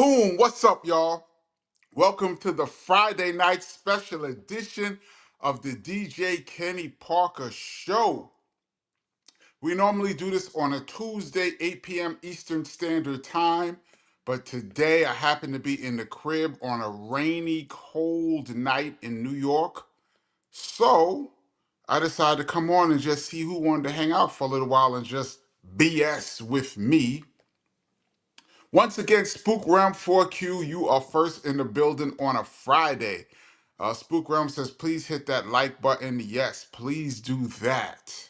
Boom! What's up, y'all? Welcome to the Friday night special edition of the DJ Kenny Parker Show. We normally do this on a Tuesday, 8 p.m. Eastern Standard Time, but today I happen to be in the crib on a rainy, cold night in New York. So I decided to come on and just see who wanted to hang out for a little while and just BS with me. Once again, Spook Realm 4Q, you are first in the building on a Friday. Spook Realm says, please hit that like button. Yes, please do that.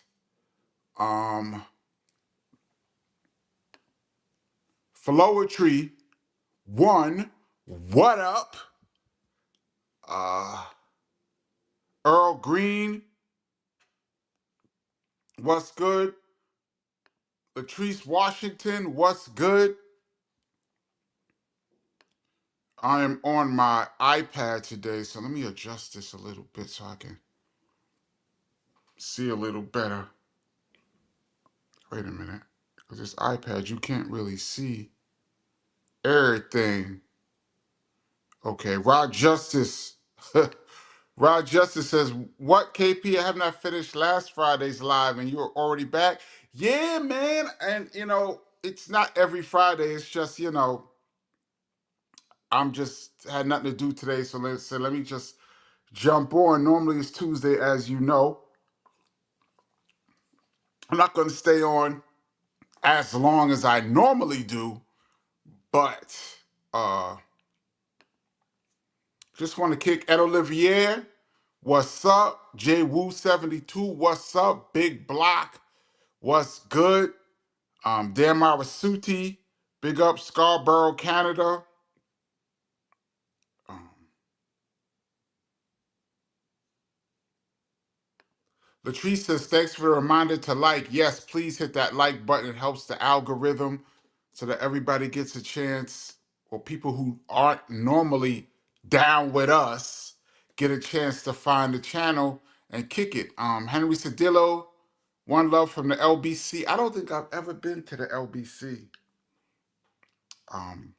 Flowetry 1, what up? Uh, Earl Green, what's good? Latrice Washington, what's good? I am on my iPad today, so let me adjust this a little bit so I can see a little better. Wait a minute. Because this iPad, you can't really see everything. Okay, Rod Justice. Rod Justice says, what, KP? I have not finished last Friday's live and you're already back? Yeah, man. And, it's not every Friday. It's just, I'm just had nothing to do today. So let me just jump on. Normally it's Tuesday, as you know. I'm not going to stay on as long as I normally do, but just want to kick Ed Olivier. What's up? J Wu 72. What's up? Big Block. What's good? Dan Marasuti. Big up Scarborough, Canada. Um, Latrice says, thanks for the reminder to like. Yes, please hit that like button. It helps the algorithm so that everybody gets a chance, or people who aren't normally down with us get a chance to find the channel and kick it. Henry Cedillo, one love from the LBC. I don't think I've ever been to the LBC. Um,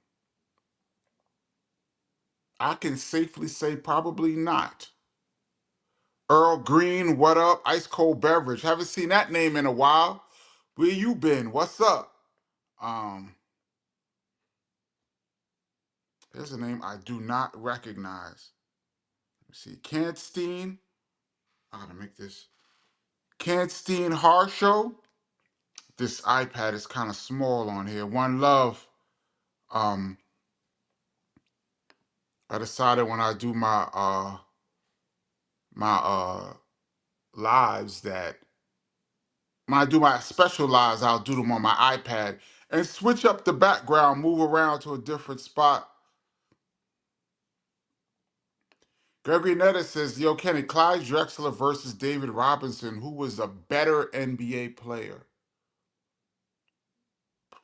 I can safely say probably not. Earl Green, what up? Ice cold beverage. Haven't seen that name in a while. Where you been? What's up? There's a name I do not recognize. Let me see. Canstein. I gotta make this. Canstein Harshow. This iPad is kind of small on here. One love. Um, I decided when I do my lives that when I do my special lives, I'll do them on my iPad and switch up the background, move around to a different spot. Gregory Netta says, yo, Kenny, Clyde Drexler versus David Robinson, who was a better NBA player?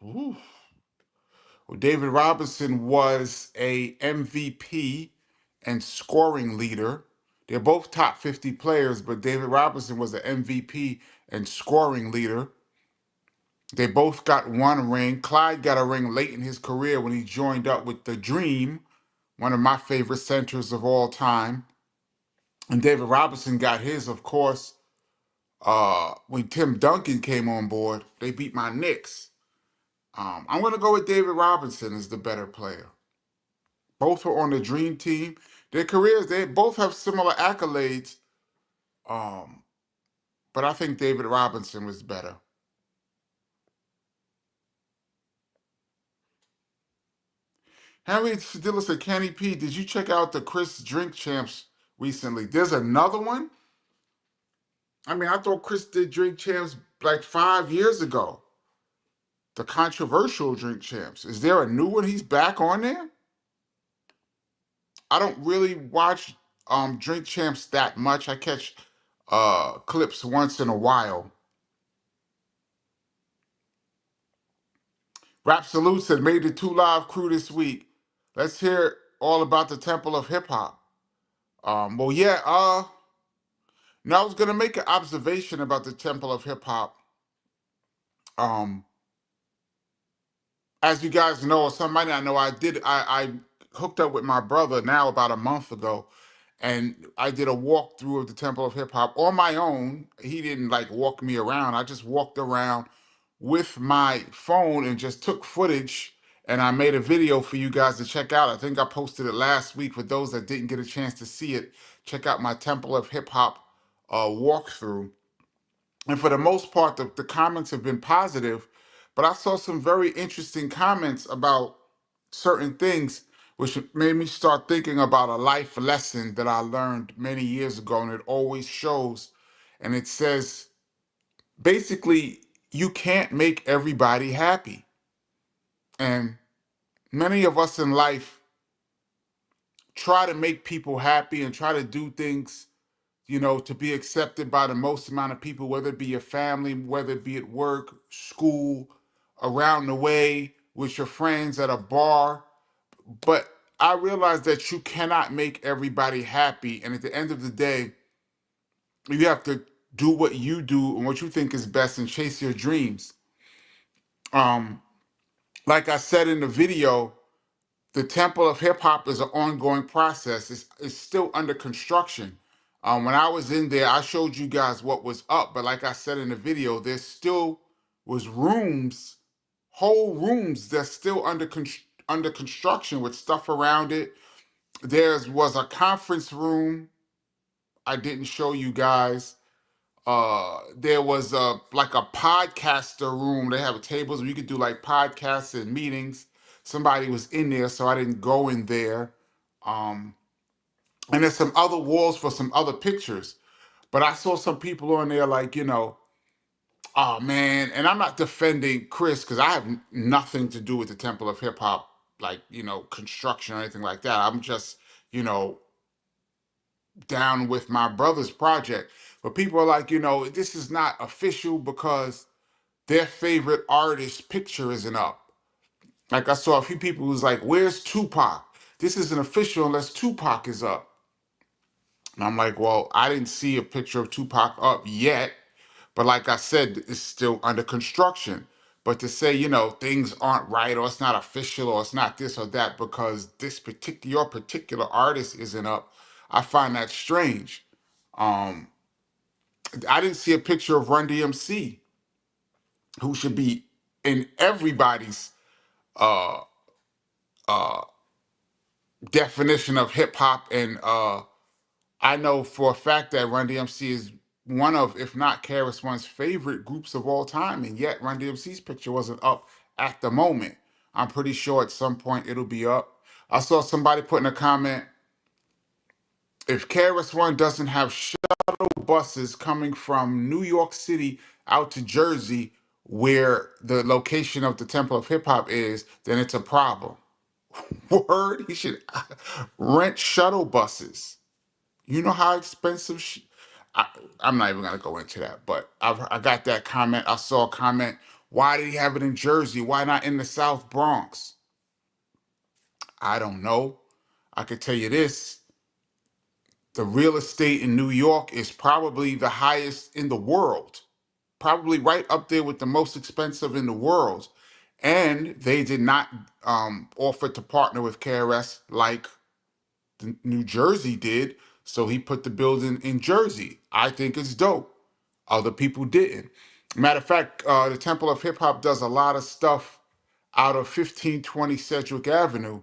Ooh. Well, David Robinson was a MVP and scoring leader. They're both top 50 players, but David Robinson was an MVP and scoring leader. They both got one ring. Clyde got a ring late in his career when he joined up with the Dream, one of my favorite centers of all time. And David Robinson got his, of course, when Tim Duncan came on board. They beat my Knicks. I'm going to go with David Robinson as the better player. Both are on the Dream Team. Their careers, they both have similar accolades, but I think David Robinson was better. Henry Sedilla said, Kenny P, did you check out the Chris Drink Champs recently? There's another one? I mean, I thought Chris did Drink Champs like 5 years ago. The controversial Drink Champs. Is there a new one? He's back on there? I don't really watch Drink Champs that much. I catch clips once in a while. Rap Salute said, made the 2 Live crew this week. Let's hear all about the Temple of Hip Hop. Well, yeah, now I was gonna make an observation about the Temple of Hip Hop. Um, as you guys know, or some might not know, I hooked up with my brother now about a month ago, and I did a walkthrough of the Temple of Hip Hop on my own. He didn't like walk me around. I just walked around with my phone and just took footage, and I made a video for you guys to check out. I think I posted it last week. For those that didn't get a chance to see it, check out my Temple of Hip Hop walkthrough. And for the most part, the comments have been positive, but I saw some very interesting comments about certain things, which made me start thinking about a life lesson that I learned many years ago. And it always shows, and it says basically, you can't make everybody happy. And many of us in life try to make people happy and try to do things, to be accepted by the most amount of people, whether it be your family, whether it be at work, school, around the way, with your friends at a bar. But I realized that you cannot make everybody happy. And at the end of the day, you have to do what you do and what you think is best and chase your dreams. Um, like I said in the video, the Temple of Hip Hop is an ongoing process. It's still under construction. When I was in there, I showed you guys what was up, but like I said in the video, there still was rooms, whole rooms that's still under construction with stuff around it. There was a conference room I didn't show you guys. There was like a podcaster room. They have tables where you could do like podcasts and meetings. Somebody was in there, so I didn't go in there. Um, and there's some other walls for some other pictures. But I saw some people on there like, oh man, and I'm not defending Chris because I have nothing to do with the Temple of Hip Hop, like, construction or anything like that. I'm just, you know, down with my brother's project. But people are like, this is not official because their favorite artist's picture isn't up. Like I saw a few people who was like, where's Tupac? This isn't official unless Tupac is up. And I'm like, well, I didn't see a picture of Tupac up yet. But like I said, it's still under construction. But to say, things aren't right or it's not official or it's not this or that because your particular artist isn't up, I find that strange. Um, I didn't see a picture of Run DMC, who should be in everybody's uh, uh, definition of hip hop. And I know for a fact that Run DMC is one of, if not KRS One's favorite groups of all time. And yet Run DMC's picture wasn't up at the moment. I'm pretty sure at some point it'll be up. I saw somebody put in a comment, if KRS One doesn't have buses coming from New York City out to Jersey, where the location of the Temple of Hip Hop is, then it's a problem. Word, he should rent shuttle buses. You know how expensive. I'm not even gonna go into that, but I got that comment. I saw a comment. Why did he have it in Jersey? Why not in the South Bronx? I don't know. I could tell you this: the real estate in New York is probably the highest in the world, probably right up there with the most expensive in the world. And they did not offer to partner with KRS like New Jersey did. So he put the building in Jersey. I think it's dope. Other people didn't. Matter of fact, the Temple of Hip Hop does a lot of stuff out of 1520 Sedgwick Avenue.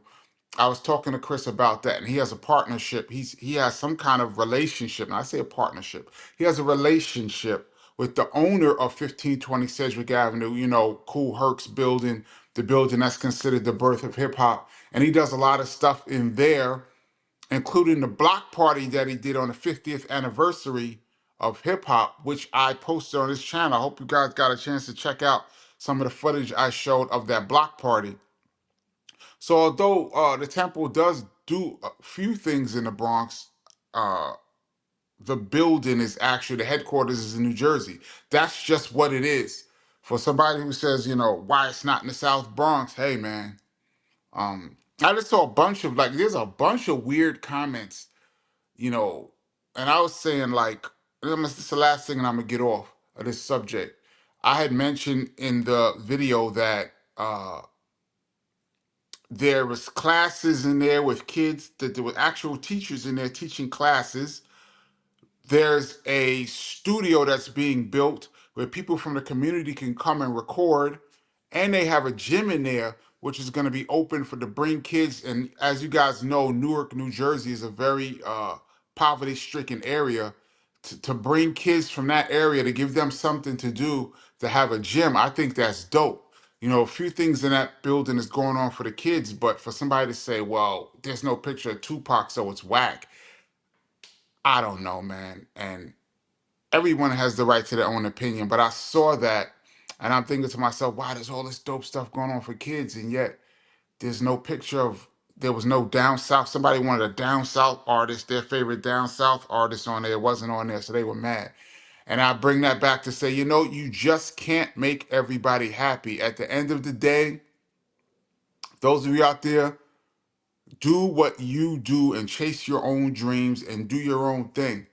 I was talking to Chris about that, and he has a partnership. He has some kind of relationship, and I say a partnership. He has a relationship with the owner of 1520 Sedgwick Avenue, Cool Herc's building, the building that's considered the birth of hip hop. And he does a lot of stuff in there, including the block party that he did on the 50th anniversary of hip hop, which I posted on his channel. I hope you guys got a chance to check out some of the footage I showed of that block party. So although the temple does do a few things in the Bronx, uh, the building is actually, the headquarters is in New Jersey. That's just what it is. For somebody who says, why it's not in the South Bronx, hey man. I just saw a bunch of there's a bunch of weird comments, you know, and I was saying this is the last thing and I'm gonna get off of this subject. I had mentioned in the video that There was classes in there with kids, that there were actual teachers in there teaching classes. There's a studio that's being built where people from the community can come and record, and they have a gym in there which is going to be open for to bring kids. And as you guys know, Newark, New Jersey is a very poverty-stricken area. To bring kids from that area, to give them something to do, to have a gym, I think that's dope. You know, a few things in that building is going on for the kids, but for somebody to say, well, there's no picture of Tupac, so it's whack, I don't know, man. And everyone has the right to their own opinion, but I saw that and I'm thinking to myself, wow, there's all this dope stuff going on for kids, and yet there's no picture of, there was no down south. Somebody wanted a down south artist, their favorite down south artist on there. It wasn't on there, so they were mad. And I bring that back to say, you know, you just can't make everybody happy. At the end of the day, those of you out there, do what you do and chase your own dreams and do your own thing.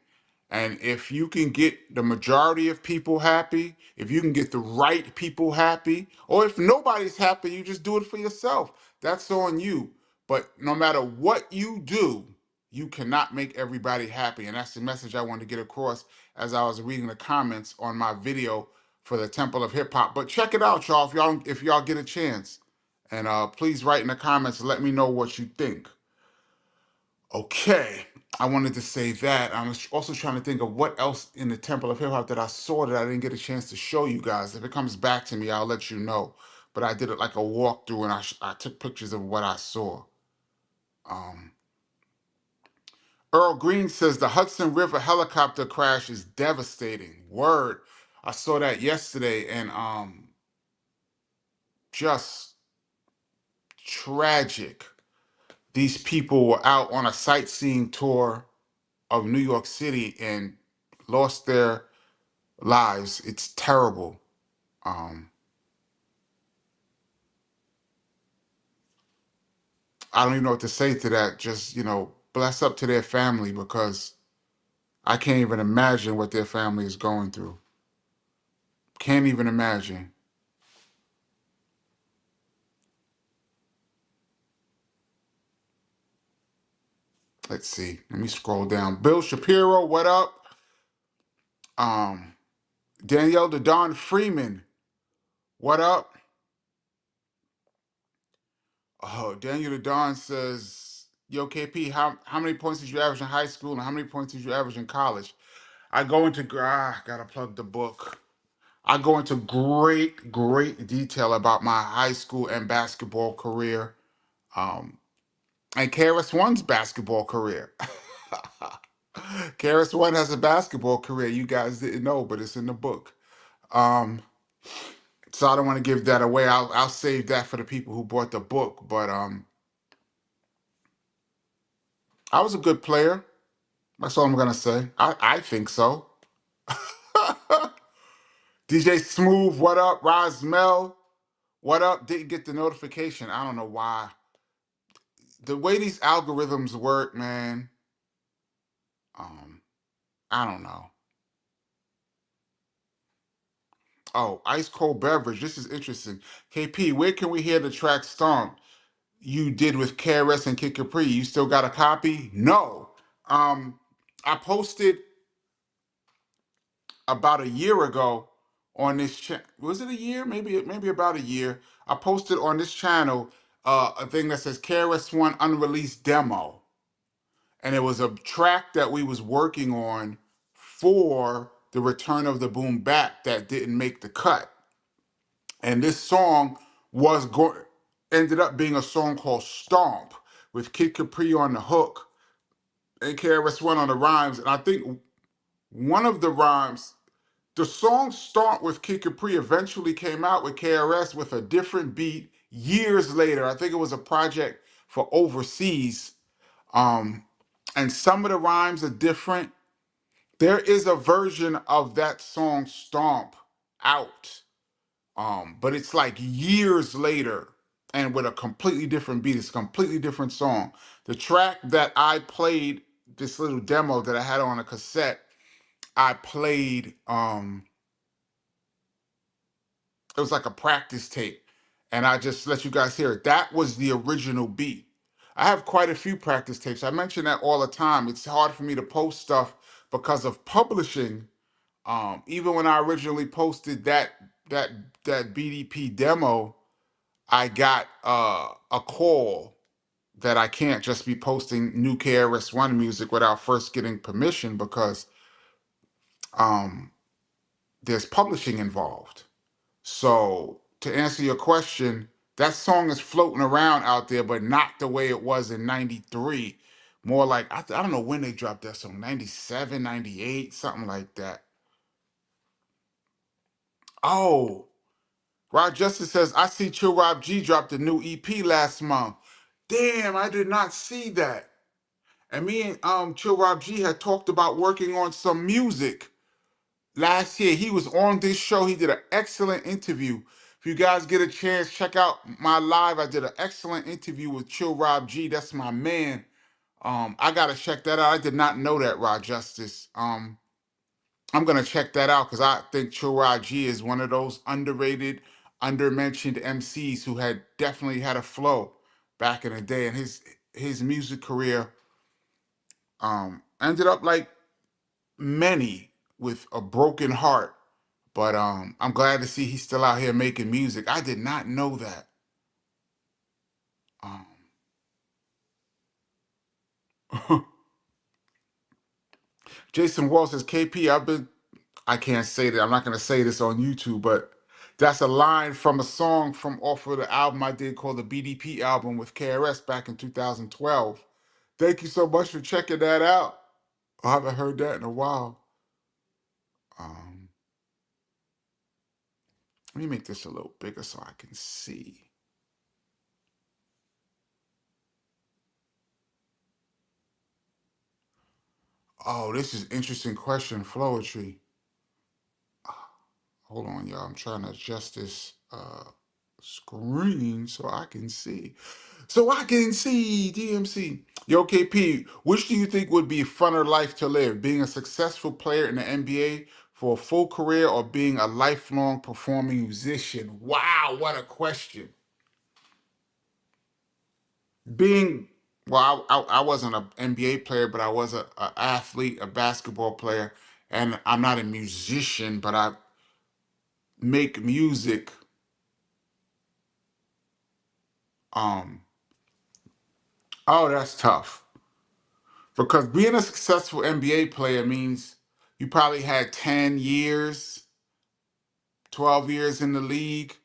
And if you can get the majority of people happy, if you can get the right people happy, or if nobody's happy, you just do it for yourself. That's on you. But no matter what you do, you cannot make everybody happy. And that's the message I wanted to get across as I was reading the comments on my video for the Temple of Hip Hop. But check it out, y'all, if y'all get a chance. And please write in the comments and let me know what you think. Okay, I wanted to say that. I was also trying to think of what else in the Temple of Hip Hop that I saw that I didn't get a chance to show you guys. If it comes back to me, I'll let you know. But I did it like a walkthrough, and I took pictures of what I saw. Um, Earl Green says the Hudson River helicopter crash is devastating. Word. I saw that yesterday, and just tragic. These people were out on a sightseeing tour of New York City and lost their lives. It's terrible. Um, I don't even know what to say to that. Just, you know, bless up to their family, because I can't even imagine what their family is going through. Can't even imagine. Let's see. Let me scroll down. Bill Shapiro, what up? Um, Danielle the Don Freeman, what up? Oh, Daniel the Don says, yo, KP, how many points did you average in high school and how many points did you average in college? I go into, gotta plug the book. I go into great detail about my high school and basketball career, and KRS-One's basketball career. KRS-One has a basketball career. You guys didn't know, but it's in the book. Um, so I don't want to give that away. I'll save that for the people who bought the book. But I was a good player. That's all I'm gonna say. I think so. DJ Smooth, what up? Rosmel, what up? Didn't get the notification. I don't know why. The way these algorithms work, man, um, I don't know. Oh, ice cold beverage. This is interesting. KP, where can we hear the track Stomp you did with KRS and Kid Capri? You still got a copy? No. Um, I posted about a year ago on this channel. Was it a year? Maybe about a year. I posted on this channel a thing that says KRS-One Unreleased Demo. And it was a track that we was working on for the Return of the Boom Bap that didn't make the cut. And this song ended up being a song called Stomp, with Kid Capri on the hook and KRS-One on the rhymes. And I think one of the rhymes, the song Stomp with Kid Capri eventually came out with KRS with a different beat years later. I think it was a project for Overseas. Um, and some of the rhymes are different. There is a version of that song Stomp out, but it's like years later and with a completely different beat. It's a completely different song. The track that I played, this little demo that I had on a cassette, I played, it was like a practice tape. and I just let you guys hear it. That was the original beat. I have quite a few practice tapes. I mention that all the time. It's hard for me to post stuff because of publishing. Even when I originally posted that that BDP demo, I got a call that I can't just be posting new KRS-One music without first getting permission because um, there's publishing involved. So to answer your question, that song is floating around out there, but not the way it was in 93. More like, I don't know when they dropped that song, 97, 98, something like that. Oh, Rod Justice says, I see Chill Rob G dropped a new EP last month. Damn, I did not see that. And me and Chill Rob G had talked about working on some music last year. He was on this show. He did an excellent interview. If you guys get a chance, check out my live. I did an excellent interview with Chill Rob G. That's my man. I gotta check that out. I did not know that, Rod Justice. I'm gonna check that out because I think Chill Rob G is one of those underrated, undermentioned MCs who had definitely had a flow back in the day, and his music career ended up like many with a broken heart. But I'm glad to see he's still out here making music. I did not know that. Jason Wall says, KP, I can't say that. I'm not going to say this on YouTube, but that's a line from a song from off of the album I did called the BDP album with KRS back in 2012. Thank you so much for checking that out. I haven't heard that in a while. Um, Let me make this a little bigger so I can see. Oh, this is interesting question, Flowetry. Hold on, y'all. I'm trying to adjust this screen so I can see. So I can see DMC. Yo, KP, which do you think would be funner life to live? Being a successful player in the NBA for a full career or being a lifelong performing musician? Wow, what a question. Being, well, I wasn't an NBA player, but I was a athlete, a basketball player, and I'm not a musician, but I make music. Um, oh, that's tough. Because being a successful NBA player means you probably had 10 years, 12 years in the league.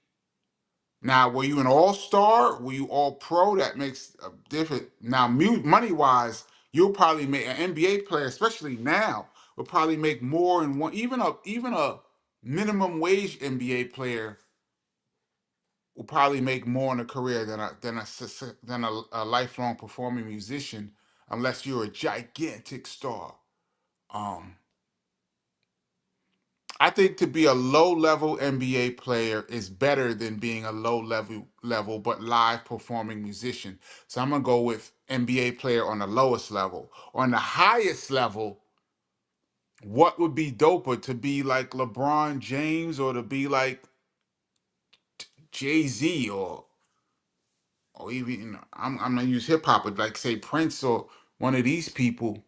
Now, were you an all-star? Were you all pro? That makes a difference. Now, money-wise, you'll probably make an NBA player, especially now, will probably make more in one. Even a minimum wage NBA player will probably make more in a career than a lifelong performing musician, unless you're a gigantic star. Um, I think to be a low level NBA player is better than being a low level but live performing musician. So I'm gonna go with NBA player on the lowest level. On the highest level, what would be doper to be like LeBron James or to be like Jay-Z or even I'm gonna use hip hop, but like say Prince or one of these people.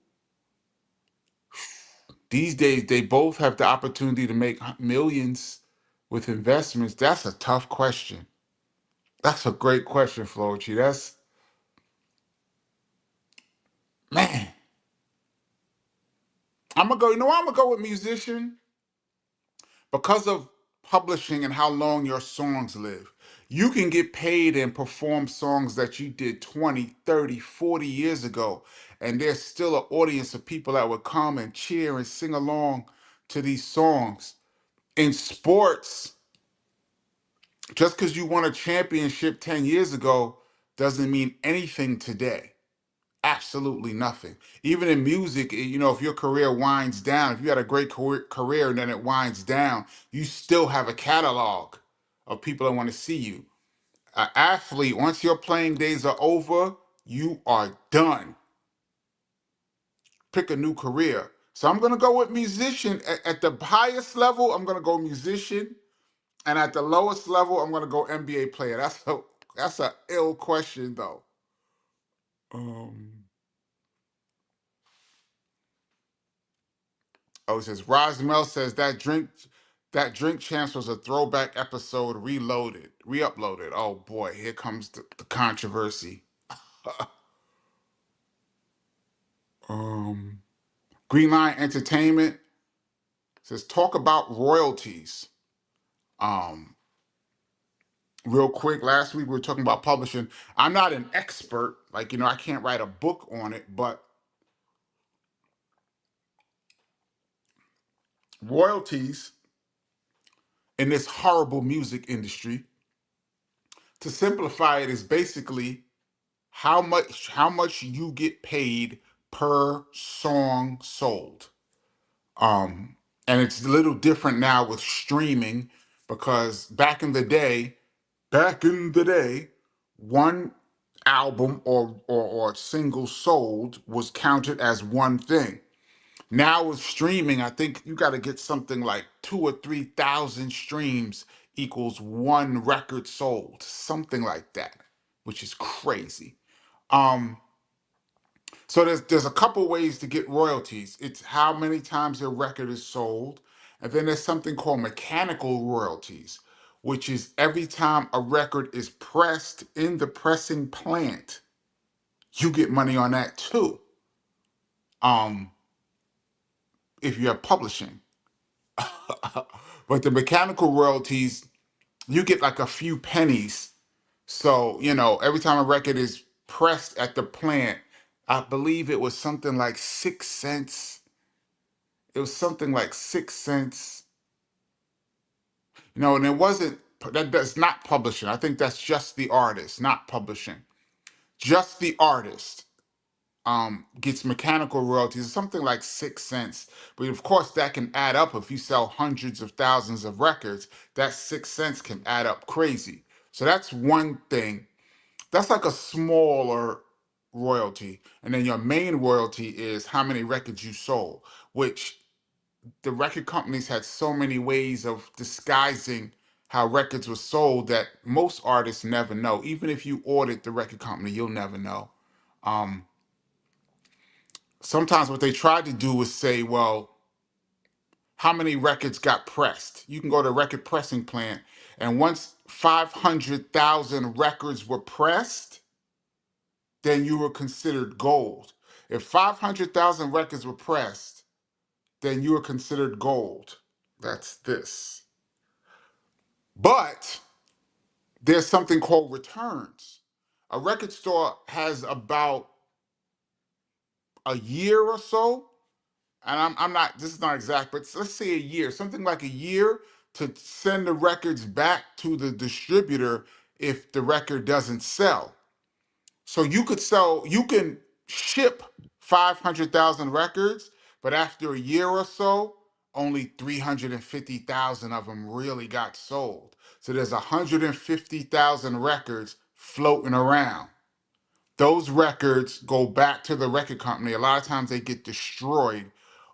These days, they both have the opportunity to make millions with investments. That's a tough question. That's a great question, Flochi. That's, man. I'm gonna go with musician because of publishing and how long your songs live. You can get paid and perform songs that you did 20, 30, 40 years ago, and there's still an audience of people that would come and cheer and sing along to these songs. In sports, just because you won a championship 10 years ago doesn't mean anything today. Absolutely nothing. Even in music, if your career winds down, if you had a great career and then it winds down, you still have a catalog of people that want to see you. An athlete, once your playing days are over, you are done. Pick a new career. So I'm going to go with musician. At the highest level, I'm going to go musician. And at the lowest level, I'm gonna go NBA player. That's a ill question though. Um, oh, it says Rosmel says that drink champs was a throwback episode reloaded, re-uploaded. Oh boy, here comes the controversy. um, Green Line Entertainment says talk about royalties. Um, Real quick, last week we were talking about publishing. I'm not an expert, like I can't write a book on it, but royalties in this horrible music industry, to simplify it, is basically how much you get paid per song sold. Um, and it's a little different now with streaming, because back in the day, one album or single sold was counted as one thing. Now with streaming, I think you got to get something like 2 or 3 thousand streams equals one record sold, something like that, which is crazy. Um, so there's a couple ways to get royalties. It's how many times your record is sold, and then there's something called mechanical royalties, which is every time a record is pressed in the pressing plant, you get money on that too. Um, if you have publishing. But the mechanical royalties, you get like a few pennies. So, every time a record is pressed at the plant, I believe it was something like 6 cents. It was something like 6 cents. And it wasn't, that's not publishing. I think that's just the artist, not publishing. Just the artist gets mechanical royalties, something like 6 cents. But of course, that can add up if you sell hundreds of thousands of records. That 6 cents can add up crazy. So that's one thing. That's like a smaller royalty. And then your main royalty is how many records you sold, which the record companies had so many ways of disguising how records were sold that most artists never know. Even if you audit the record company, you'll never know. Um, Sometimes what they tried to do was say, well, how many records got pressed? You can go to a record pressing plant, and once 500,000 records were pressed, then you were considered gold. If 500,000 records were pressed, then you were considered gold. That's this. But there's something called returns. A record store has about a year or so, and I'm not, this is not exact, but let's say a year, something like a year, to send the records back to the distributor if the record doesn't sell. So you can ship 500,000 records, but after a year or so, only 350,000 of them really got sold. So there's 150,000 records floating around. Those records go back to the record company. A lot of times they get destroyed,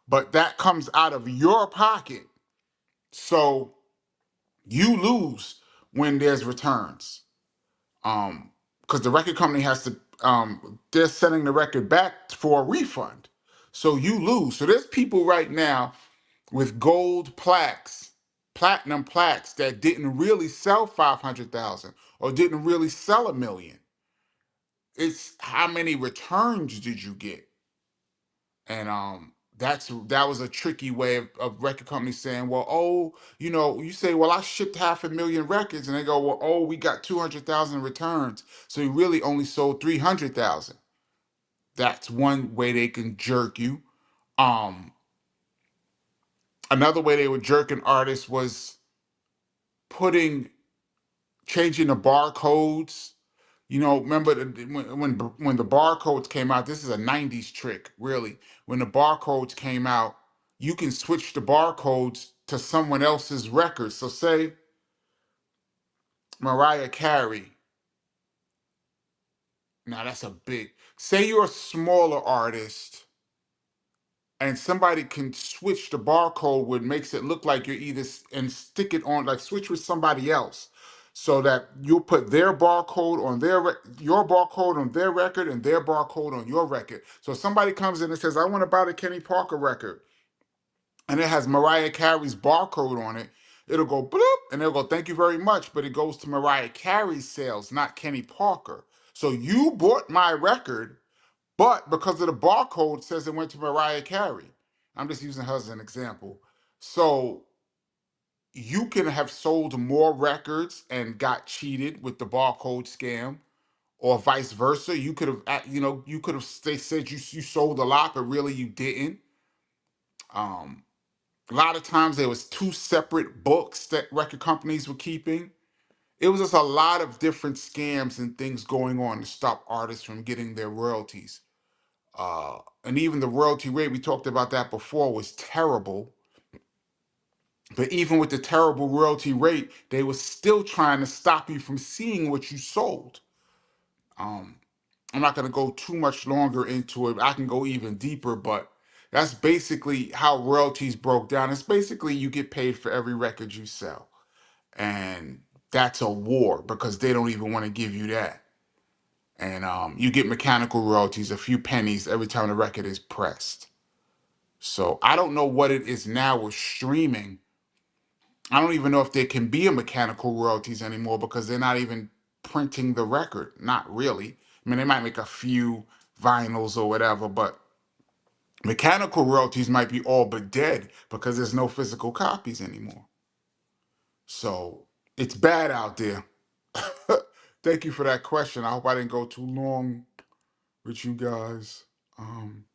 but that comes out of your pocket. So you lose when there's returns. Because the record company has to, they're sending the record back for a refund. So you lose. So there's people right now with gold plaques, platinum plaques, that didn't really sell 500,000 or didn't really sell 1 million. It's how many returns did you get? And that was a tricky way of record companies saying, well, oh, you say, well, I shipped 500,000 records, and they go, well, oh, we got 200,000 returns, so you really only sold 300,000. That's one way they can jerk you. Um, Another way they were jerking artists was putting changing the barcodes. Remember when the barcodes came out? This is a '90s trick, really. When the barcodes came out, you can switch the barcodes to someone else's record. So say Mariah Carey. Now that's a big. Say you're a smaller artist and somebody can switch the barcode, which makes it look like you're either and stick it on, like switch with somebody else, so that you'll put their barcode on your barcode on their record and their barcode on your record. So if somebody comes in and says, "I want to buy the Kenny Parker record," and it has Mariah Carey's barcode on it, it'll go bloop, and it'll go, "Thank you very much," but it goes to Mariah Carey's sales, not Kenny Parker. So you bought my record, but because of the barcode, it says it went to Mariah Carey. I'm just using her as an example. So you can have sold more records and got cheated with the barcode scam, or vice versa. You could have, you could have, they said you sold a lot, but really you didn't. Um, a lot of times there was two separate books that record companies were keeping. It was just a lot of different scams and things going on to stop artists from getting their royalties. And even the royalty rate, we talked about that before, was terrible. But even with the terrible royalty rate, they were still trying to stop you from seeing what you sold. Um, I'm not going to go too much longer into it. I can go even deeper, but that's basically how royalties broke down. It's basically you get paid for every record you sell. And that's a war because they don't even want to give you that. And you get mechanical royalties, a few pennies every time the record is pressed. So I don't know what it is now with streaming. I don't even know if there can be a mechanical royalties anymore because they're not even printing the record. Not really. I mean, they might make a few vinyls or whatever, but mechanical royalties might be all but dead because there's no physical copies anymore. So it's bad out there. Thank you for that question. I hope I didn't go too long with you guys. Um,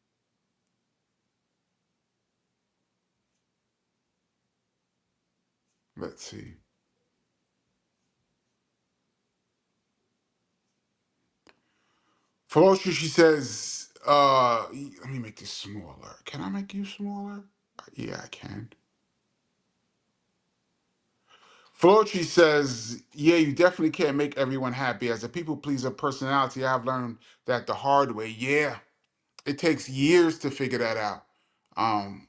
let's see. Felicity, she says, let me make this smaller. Can I make you smaller? Yeah, I can. Felicity says, yeah, you definitely can't make everyone happy. As a people pleaser personality, I've learned that the hard way. Yeah, it takes years to figure that out. Um,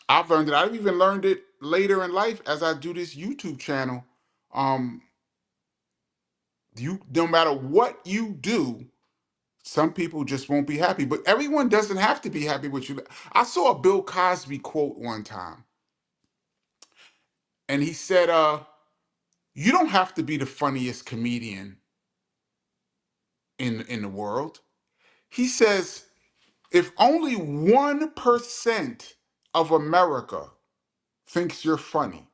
I've learned it. I've even learned it later in life as I do this YouTube channel. Um, you, no matter what you do, some people just won't be happy, but everyone doesn't have to be happy with you. I saw a Bill Cosby quote one time, and he said, you don't have to be the funniest comedian in the world. He says, if only 1% of America thinks you're funny,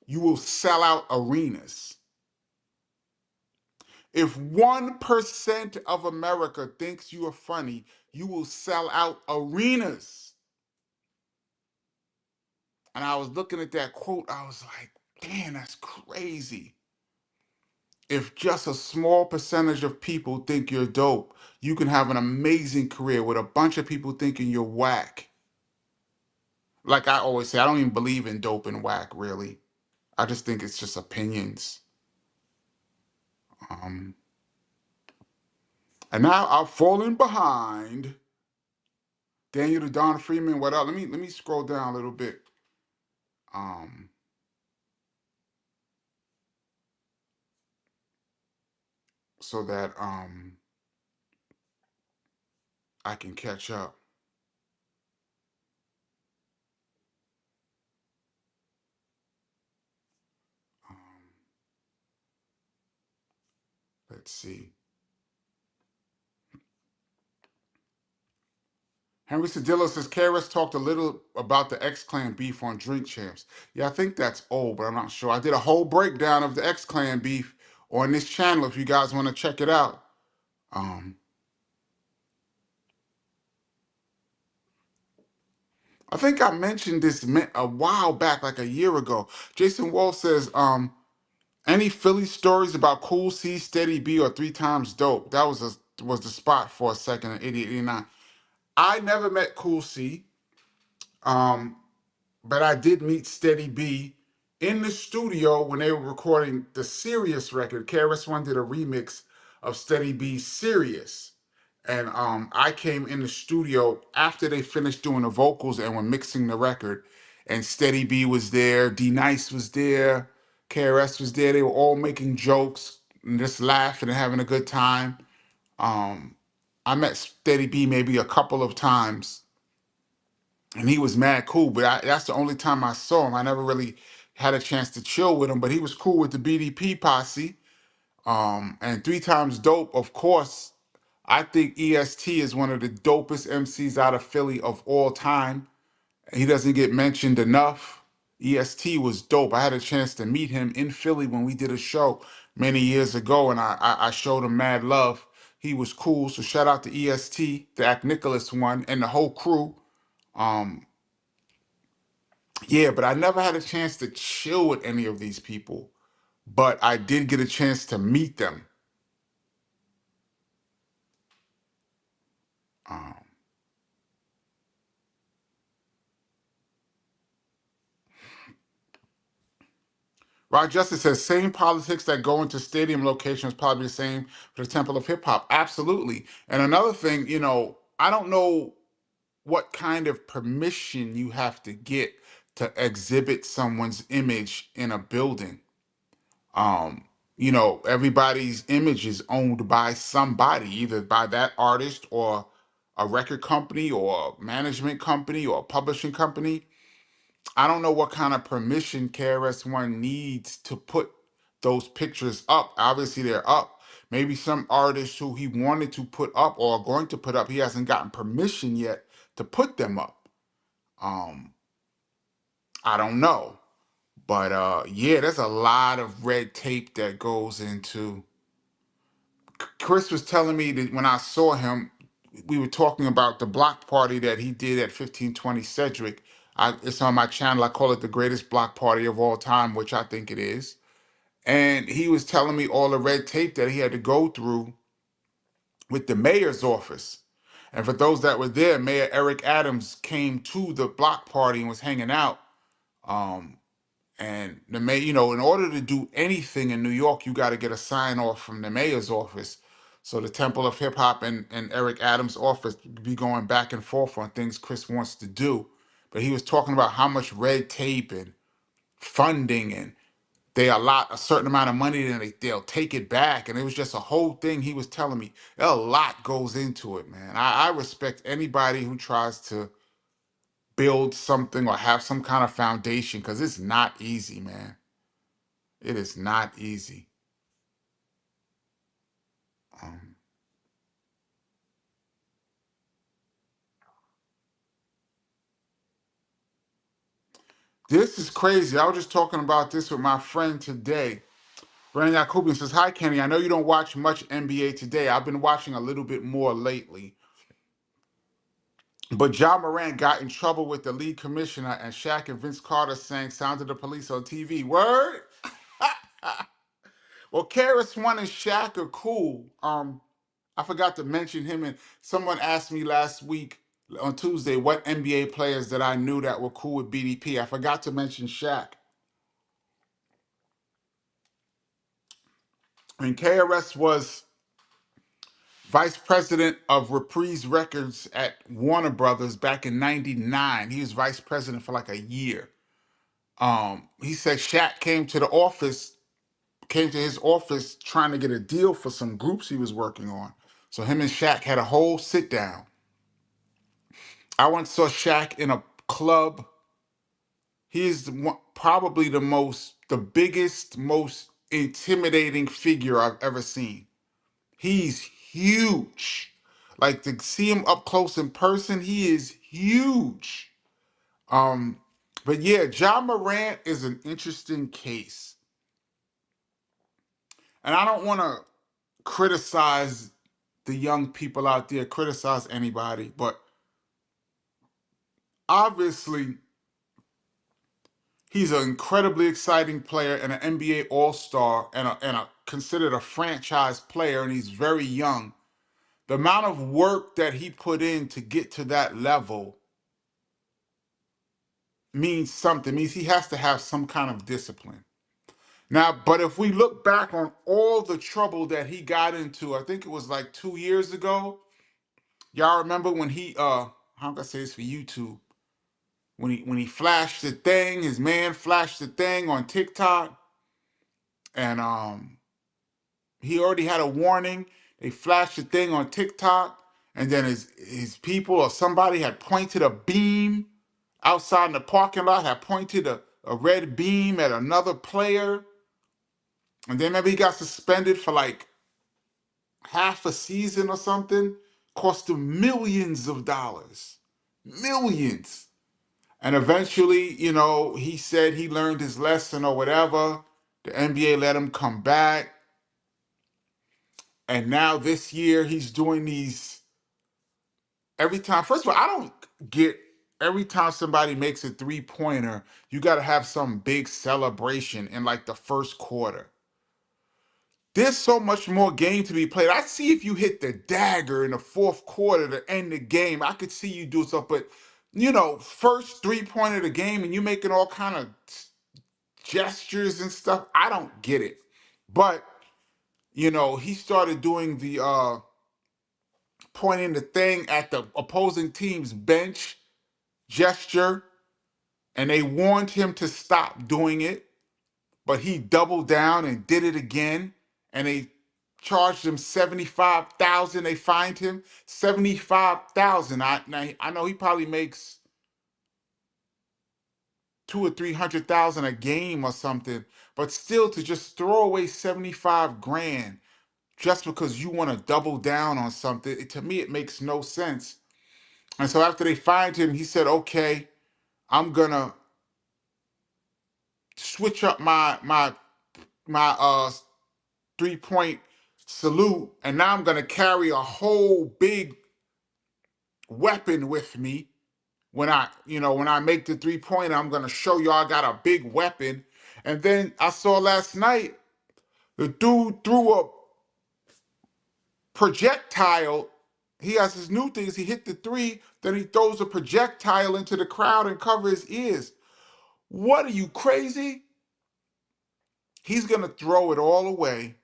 you will sell out arenas. If 1% of America thinks you are funny, you will sell out arenas. And I was looking at that quote, I was like, damn, that's crazy. If just a small percentage of people think you're dope, you can have an amazing career with a bunch of people thinking you're whack. Like I always say, I don't even believe in dope and whack, really. I just think it's just opinions. Um, and now I've fallen behind. Daniel to Don Freeman, what up? Let me scroll down a little bit. Um, so that I can catch up. Um, let's see. Henry Sedillo says KRS talked a little about the X Clan beef on Drink Champs. Yeah, I think that's old, but I'm not sure. I did a whole breakdown of the X Clan beef on this channel if you guys want to check it out. Um, I think I mentioned this a while back, like a year ago. Jason Wall says, any Philly stories about Cool C, Steady B, or Three Times Dope? That was the spot for a second in 88, 89. I never met Cool C. Um, but I did meet Steady B in the studio when they were recording the Serious record. KRS One did a remix of Steady B's Serious. And I came in the studio after they finished doing the vocals and were mixing the record. And Steady B was there, D Nice was there, KRS was there. They were all making jokes and just laughing and having a good time. Um, I met Steady B maybe a couple of times, and he was mad cool. But that's the only time I saw him. I never really had a chance to chill with him. But he was cool with the BDP posse. And Three Times Dope, of course. I think EST is one of the dopest MCs out of Philly of all time. He doesn't get mentioned enough. EST was dope. I had a chance to meet him in Philly when we did a show many years ago, and I showed him mad love. He was cool. So shout out to EST, the Act Nicholas one, and the whole crew. Um, yeah, but I never had a chance to chill with any of these people. But I did get a chance to meet them. Um, Rod Justice says same politics that go into stadium locations probably the same for the Temple of Hip Hop. Absolutely. And another thing, I don't know what kind of permission you have to get to exhibit someone's image in a building. Um, everybody's image is owned by somebody, either by that artist or a record company or a management company or a publishing company. I don't know what kind of permission KRS-One needs to put those pictures up. Obviously, they're up. Maybe some artists who he wanted to put up or are going to put up, he hasn't gotten permission yet to put them up. Um, I don't know. But yeah, there's a lot of red tape that goes into. Chris was telling me that when I saw him, we were talking about the block party that he did at 1520 Cedric. It's on my channel. I call it the greatest block party of all time, which I think it is. And he was telling me all the red tape that he had to go through with the mayor's office. And for those that were there, Mayor Eric Adams came to the block party and was hanging out. Um, and the mayor, in order to do anything in New York, you got to get a sign off from the mayor's office. So the Temple of Hip Hop and Eric Adams' office be going back and forth on things Chris wants to do. But he was talking about how much red tape and funding, and they allot a certain amount of money and they'll take it back. And it was just a whole thing he was telling me. A lot goes into it, man. I respect anybody who tries to build something or have some kind of foundation, because it's not easy, man. It is not easy. Um, this is crazy. I was just talking about this with my friend today. Brandon Yakubian says, "Hi, Kenny. I know you don't watch much NBA today. I've been watching a little bit more lately. But Ja Morant got in trouble with the league commissioner, and Shaq and Vince Carter sang Sound of the Police on TV. Word?" Well, Karis One and Shaq are cool. I forgot to mention him, and someone asked me last week on Tuesday what NBA players that I knew that were cool with BDP. I forgot to mention Shaq. I mean, KRS was vice president of Reprise Records at Warner Brothers back in '99. He was vice president for like a year. He said Shaq came to his office trying to get a deal for some groups he was working on. So him and Shaq had a whole sit down. I once saw Shaq in a club. He's probably the biggest, most intimidating figure I've ever seen. He's huge. Like, to see him up close in person, he is huge. Um, but yeah, John Morant is an interesting case. And I don't want to criticize the young people out there, criticize anybody, but obviously he's an incredibly exciting player and an NBA All-Star and a considered a franchise player, and he's very young. The amount of work that he put in to get to that level means something. Means he has to have some kind of discipline. Now, but if we look back on all the trouble that he got into, I think it was like 2 years ago, Y'all remember when he how can I say this for YouTube? When he flashed the thing, his man flashed the thing on TikTok, and he already had a warning. They flashed the thing on TikTok, and then his people or somebody had pointed a beam outside in the parking lot, had pointed a red beam at another player, and then maybe he got suspended for like half a season or something. Cost him millions of dollars, millions. And eventually, he said he learned his lesson or whatever. The NBA let him come back. And now this year he's doing these every time. First of all, I don't get every time somebody makes a three-pointer, you got to have some big celebration in like the first quarter. There's so much more game to be played. I see if you hit the dagger in the fourth quarter to end the game, I could see you do stuff. But first three-pointer of the game and you making all kind of gestures and stuff. I don't get it. But he started doing the pointing the thing at the opposing team's bench gesture, and they warned him to stop doing it, but he doubled down and did it again, and they charged him 75,000. They fined him 75,000. I know he probably makes 200,000 or 300,000 a game or something, but still to just throw away 75 grand just because you want to double down on something, to me, it makes no sense. And so after they fined him, he said, okay, I'm going to switch up my 3-point salute, and now I'm going to carry a whole big weapon with me. When I make the 3-pointer, I'm going to show you I got a big weapon. And then I saw last night the dude threw a projectile. He has his new things. He hit the three, then he throws a projectile into the crowd and covers his ears. What are you, crazy? He's gonna throw it all away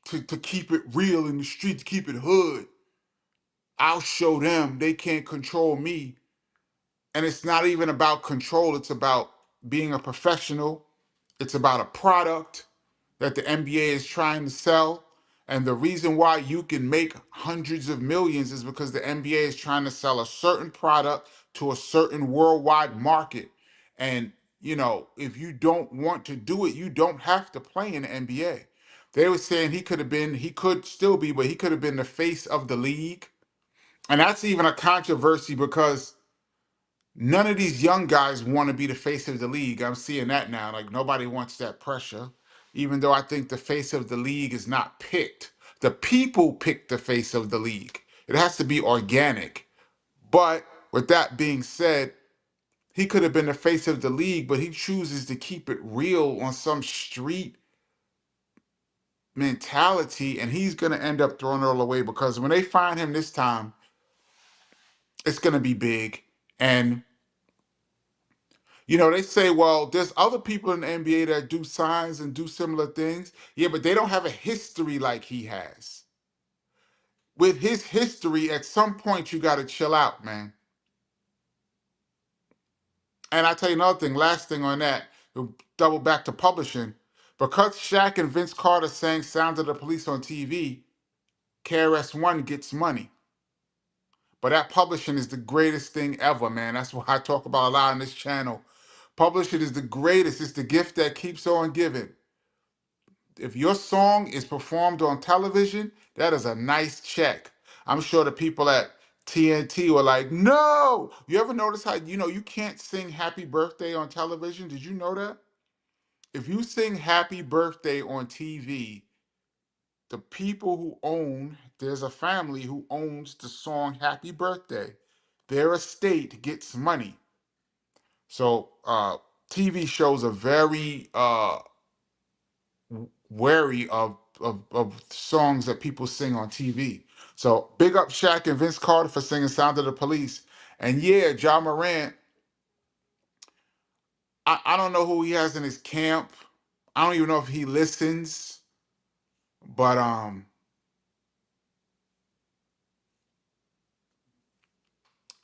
to keep it real in the street, to keep it hood. I'll show them they can't control me. And it's not even about control, it's about being a professional. It's about a product that the NBA is trying to sell. And the reason why you can make hundreds of millions is because the NBA is trying to sell a certain product to a certain worldwide market. And, if you don't want to do it, you don't have to play in the NBA. They were saying he could still be, but he could have been the face of the league. And that's even a controversy because none of these young guys want to be the face of the league. I'm seeing that now. Like, nobody wants that pressure, even though I think the face of the league is not picked. The people pick the face of the league. It has to be organic. But with that being said, he could have been the face of the league, but he chooses to keep it real on some street mentality, and he's going to end up throwing it all away because when they find him this time, it's going to be big. And they say, well, there's other people in the NBA that do signs and do similar things. Yeah, but they don't have a history like he has. With his history, at some point, you got to chill out, man. And I tell you another thing, last thing on that, we'll double back to publishing. Because Shaq and Vince Carter sang Sound of the Police on TV, KRS-One gets money. But that publishing is the greatest thing ever, man. That's what I talk about a lot on this channel. Publishing is the greatest. It's the gift that keeps on giving. If your song is performed on television, that is a nice check. I'm sure the people at TNT were like, no. You ever notice how, you can't sing Happy Birthday on television? Did you know that? If you sing Happy Birthday on TV, the people there's a family who owns the song Happy Birthday. Their estate gets money. So TV shows are very wary of songs that people sing on TV. So big up Shaq and Vince Carter for singing Sound of the Police. And yeah, Ja Morant, I don't know who he has in his camp. I don't even know if he listens. But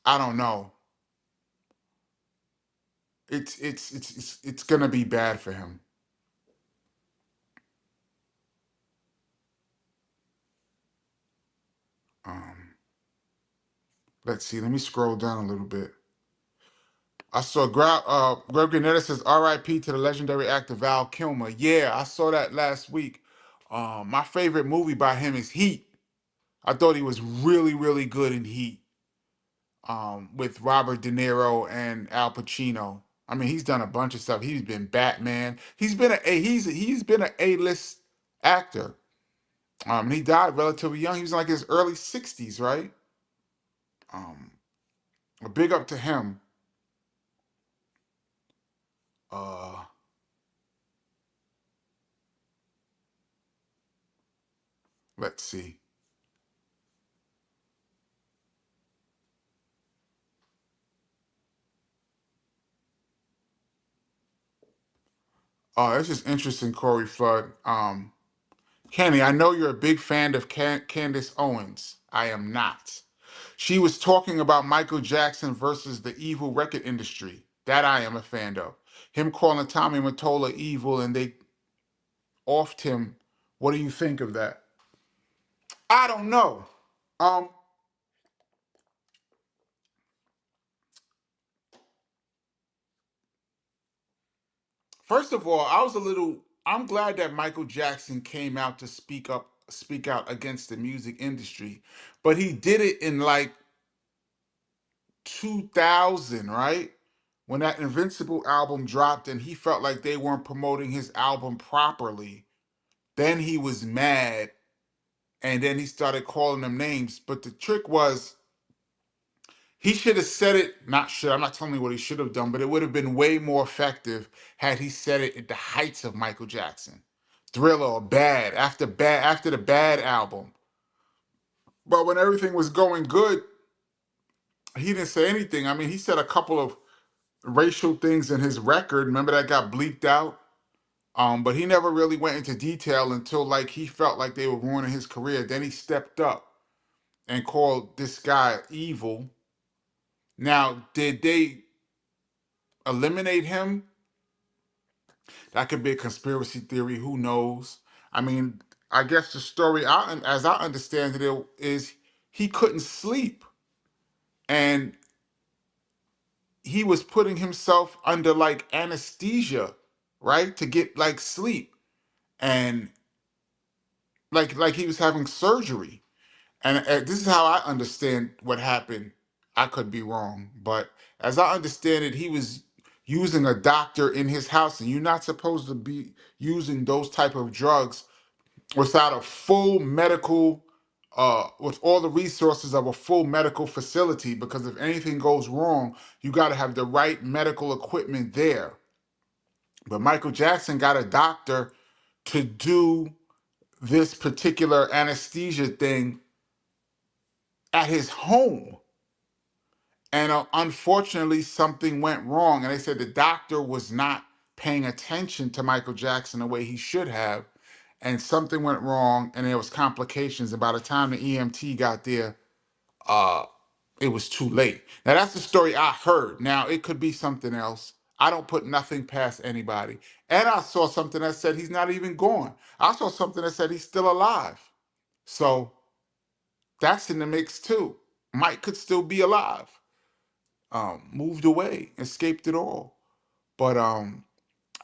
I don't know. It's gonna be bad for him. Um, let's see. Let me scroll down a little bit. I saw Greg Granetta says R.I.P. to the legendary actor Val Kilmer. Yeah, I saw that last week. My favorite movie by him is Heat. I thought he was really, really good in Heat, with Robert De Niro and Al Pacino. I mean, he's done a bunch of stuff. He's been Batman. He's been an A-list actor. He died relatively young. He was in like his early 60s, right? Um, a big up to him. Uh, let's see. Oh, that's just interesting, Corey Flood. Kenny, I know you're a big fan of Candace Owens. I am not. She was talking about Michael Jackson versus the evil record industry. That I am a fan of. Him calling Tommy Mottola evil and they offed him. What do you think of that? I don't know. Um, First of all, I'm glad that Michael Jackson came out to speak out against the music industry, but he did it in like 2000, right? When that Invincible album dropped and he felt like they weren't promoting his album properly, then he was mad and then he started calling them names. But the trick was he should have said it, not should, I'm not telling you what he should have done, but it would have been way more effective had he said it at the heights of Michael Jackson. Thriller or Bad, after the Bad album. But when everything was going good, he didn't say anything. I mean, he said a couple of racial things in his record. Remember that got bleeped out? But he never really went into detail until like he felt like they were ruining his career. Then he stepped up and called this guy evil. Now, did they eliminate him? That could be a conspiracy theory. Who knows? I mean, I guess the story, as I understand it, is he couldn't sleep and he was putting himself under like anesthesia, right, to get like sleep, and like he was having surgery. And this is how I understand what happened. I could be wrong, but as I understand it, he was using a doctor in his house, and you're not supposed to be using those type of drugs without a full medical, with all the resources of a full medical facility. Because if anything goes wrong, you got to have the right medical equipment there. But Michael Jackson got a doctor to do this particular anesthesia thing at his home. And unfortunately, something went wrong. And they said the doctor was not paying attention to Michael Jackson the way he should have. And something went wrong, and there was complications. And by the time the EMT got there, uh, it was too late. Now that's the story I heard. Now it could be something else. I don't put nothing past anybody. And I saw something that said he's not even gone. I saw something that said he's still alive. So that's in the mix too. Mike could still be alive. Moved away, escaped it all. But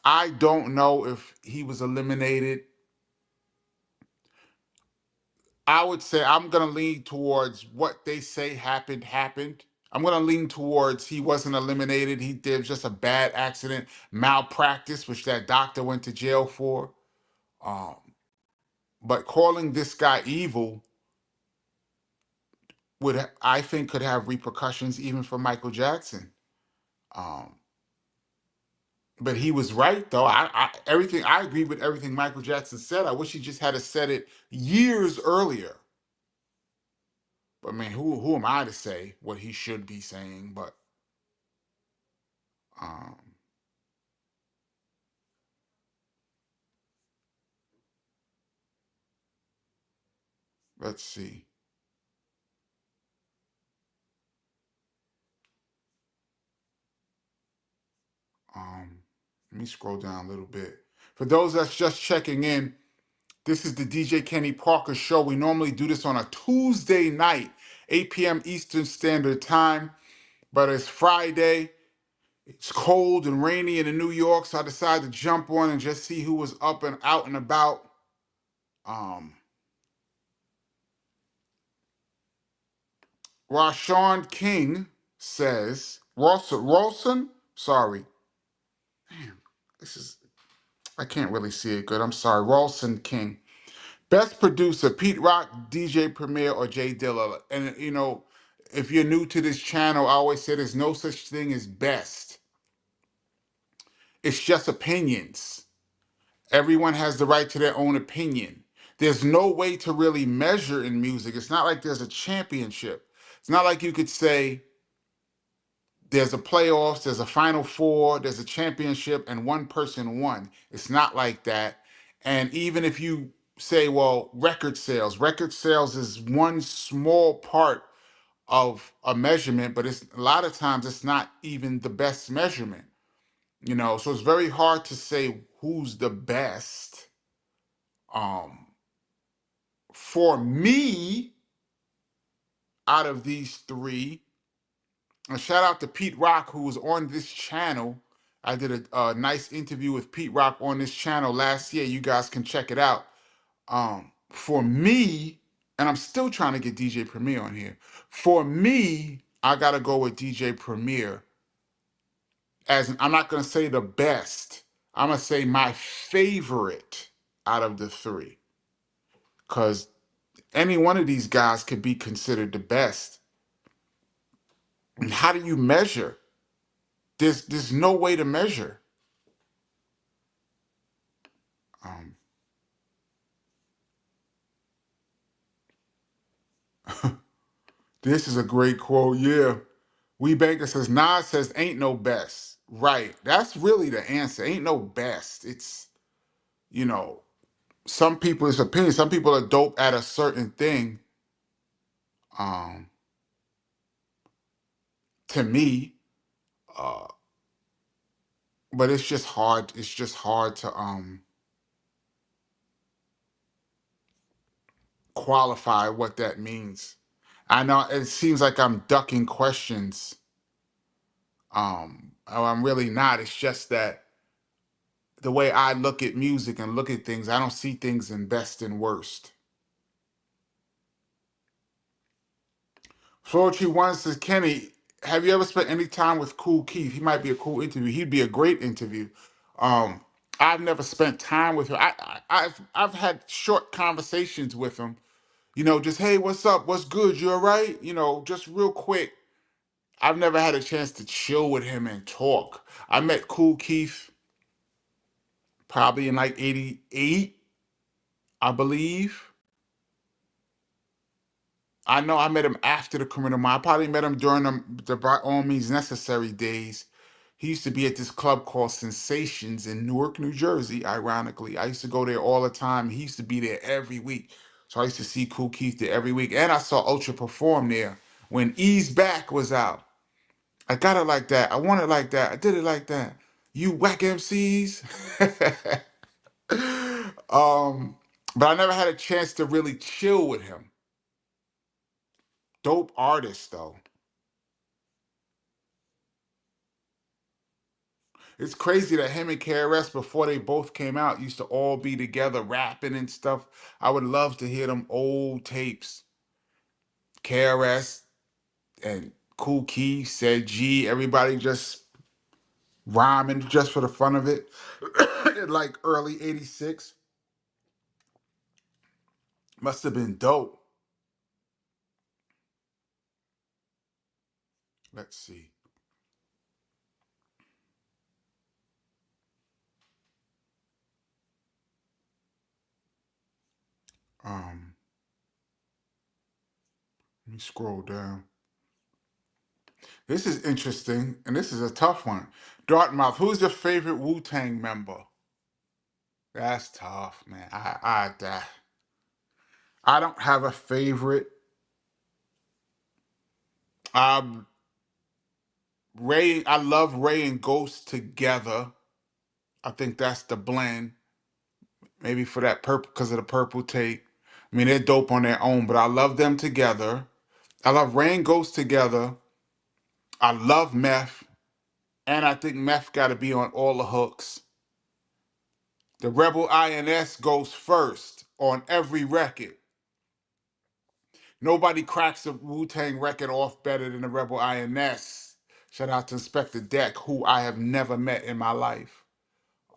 I don't know if he was eliminated. I would say I'm gonna lean towards what they say happened. I'm gonna lean towards he wasn't eliminated. He did just a bad accident, malpractice, which that doctor went to jail for. Um, but calling this guy evil I think, could have repercussions even for Michael Jackson. Um, but he was right though. I agree with everything Michael Jackson said. I wish he just had said it years earlier. But man, who am I to say what he should be saying? But um, let's see. me scroll down a little bit. For those that's just checking in, this is the DJ Kenny Parker Show. We normally do this on a Tuesday night, 8 p.m. Eastern Standard Time, but it's Friday. It's cold and rainy in New York, so I decided to jump on and just see who was up and out and about. Um, Rashawn King says, Rawson, sorry. Damn, this is, I can't really see it good. I'm sorry. Rawson King. Best producer, Pete Rock, DJ Premier, or Jay Dilla. And, you know, if you're new to this channel, I always say there's no such thing as best. It's just opinions. Everyone has the right to their own opinion. There's no way to really measure in music. It's not like there's a championship. It's not like you could say there's a playoffs, there's a final four, there's a championship, and one person won. It's not like that. And even if you say, well, record sales is one small part of a measurement, but it's a lot of times it's not even the best measurement. You know, so it's very hard to say who's the best. Um, for me, out of these three, a shout out to Pete Rock, who was on this channel. I did a nice interview with Pete Rock on this channel last year. You guys can check it out. For me, and I'm still trying to get DJ Premier on here. For me, I gotta go with DJ Premier. I'm not gonna say the best. I'm gonna say my favorite out of the three, because any one of these guys could be considered the best. And how do you measure? There's no way to measure. Um, this is a great quote. Yeah. We Banker says, Nas says, ain't no best. Right. That's really the answer. Ain't no best. It's, you know, some people's opinion. Some people are dope at a certain thing. Um, to me, uh, but it's just hard. It's just hard to qualify what that means. I know it seems like I'm ducking questions. I'm really not. It's just that the way I look at music and look at things, I don't see things in best and worst. Floetry One says, Kenny, have you ever spent any time with Cool Keith? He might be a cool interview. He'd be a great interview. Um, I've never spent time with him. I've had short conversations with him. You know, just hey, what's up? What's good? You all right? You know, just real quick. I've never had a chance to chill with him and talk. I met Cool Keith probably in like '88, I believe. I know I met him after the Criminal Mind. I probably met him during the By All Means Necessary days. He used to be at this club called Sensations in Newark, New Jersey, ironically. I used to go there all the time. He used to be there every week. So I used to see Cool Keith there every week. And I saw Ultra perform there when Ease Back was out. I got it like that. I want it like that. I did it like that. You whack MCs. But I never had a chance to really chill with him. Dope artist, though. It's crazy that him and KRS, before they both came out, used to all be together rapping and stuff. I would love to hear them old tapes. KRS and Kool Keith, Said G, everybody just rhyming just for the fun of it. In like early 86. Must have been dope. Let's see. Um, Let me scroll down. This is interesting, and this is a tough one. Dartmouth, who's your favorite Wu-Tang member? That's tough, man. I don't have a favorite. Ray, I love Ray and Ghost together. I think that's the blend. Maybe for that purple, because of the purple tape. I mean, they're dope on their own, but I love them together. I love Rain Ghost together. I love Meth, and I think Meth got to be on all the hooks. The Rebel INS goes first on every record. Nobody cracks a Wu-Tang record off better than the Rebel INS. Shout out to Inspector Deck, who I have never met in my life.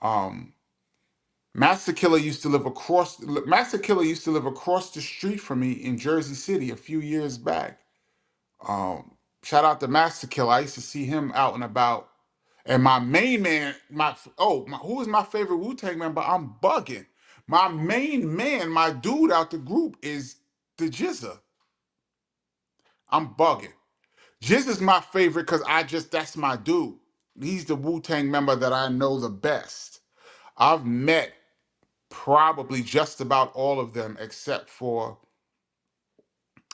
Um, Master Killer used to live across the street from me in Jersey City a few years back. Shout out to Master Killer. I used to see him out and about. And my main man, who is my favorite Wu-Tang member? I'm bugging. My main man, my dude out the group is the Jizza. I'm bugging. Jizz is my favorite because that's my dude. He's the Wu-Tang member that I know the best. I've met probably just about all of them except for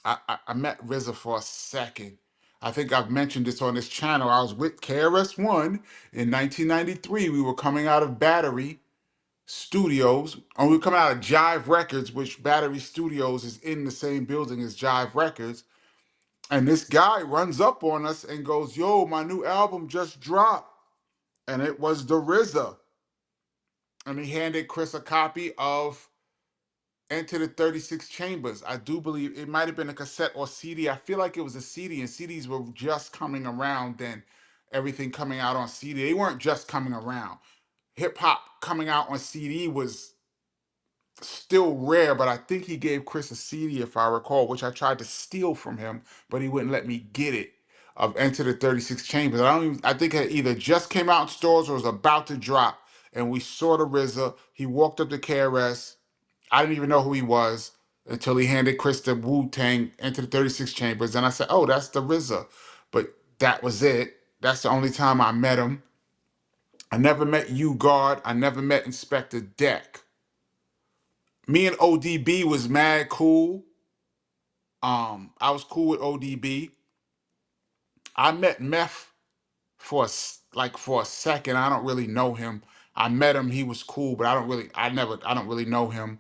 I met RZA for a second. I think I've mentioned this on this channel. I was with KRS-One in 1993. We were coming out of Battery Studios, and we were coming out of Jive Records, which Battery Studios is in the same building as Jive Records. And this guy runs up on us and goes, "Yo, my new album just dropped." And it was the RZA. And he handed Chris a copy of Enter the 36 Chambers. I do believe it might have been a cassette or CD. I feel like it was a CD, and CDs were just coming around then. Everything coming out on CD. They weren't just coming around. Hip hop coming out on CD was still rare, but I think he gave Chris a CD, if I recall, which I tried to steal from him, but he wouldn't let me get it. Of Enter the 36 Chambers. I think it either just came out in stores or was about to drop. And we saw the RZA. He walked up to KRS. I didn't even know who he was until he handed Chris the Wu-Tang Enter the 36 Chambers. And I said, "Oh, that's the RZA." But that was it. That's the only time I met him. I never met U Guard. I never met Inspector Deck. Me and ODB was mad cool. I was cool with ODB. I met Meth for a second. I don't really know him. I met him. He was cool, but I don't really know him.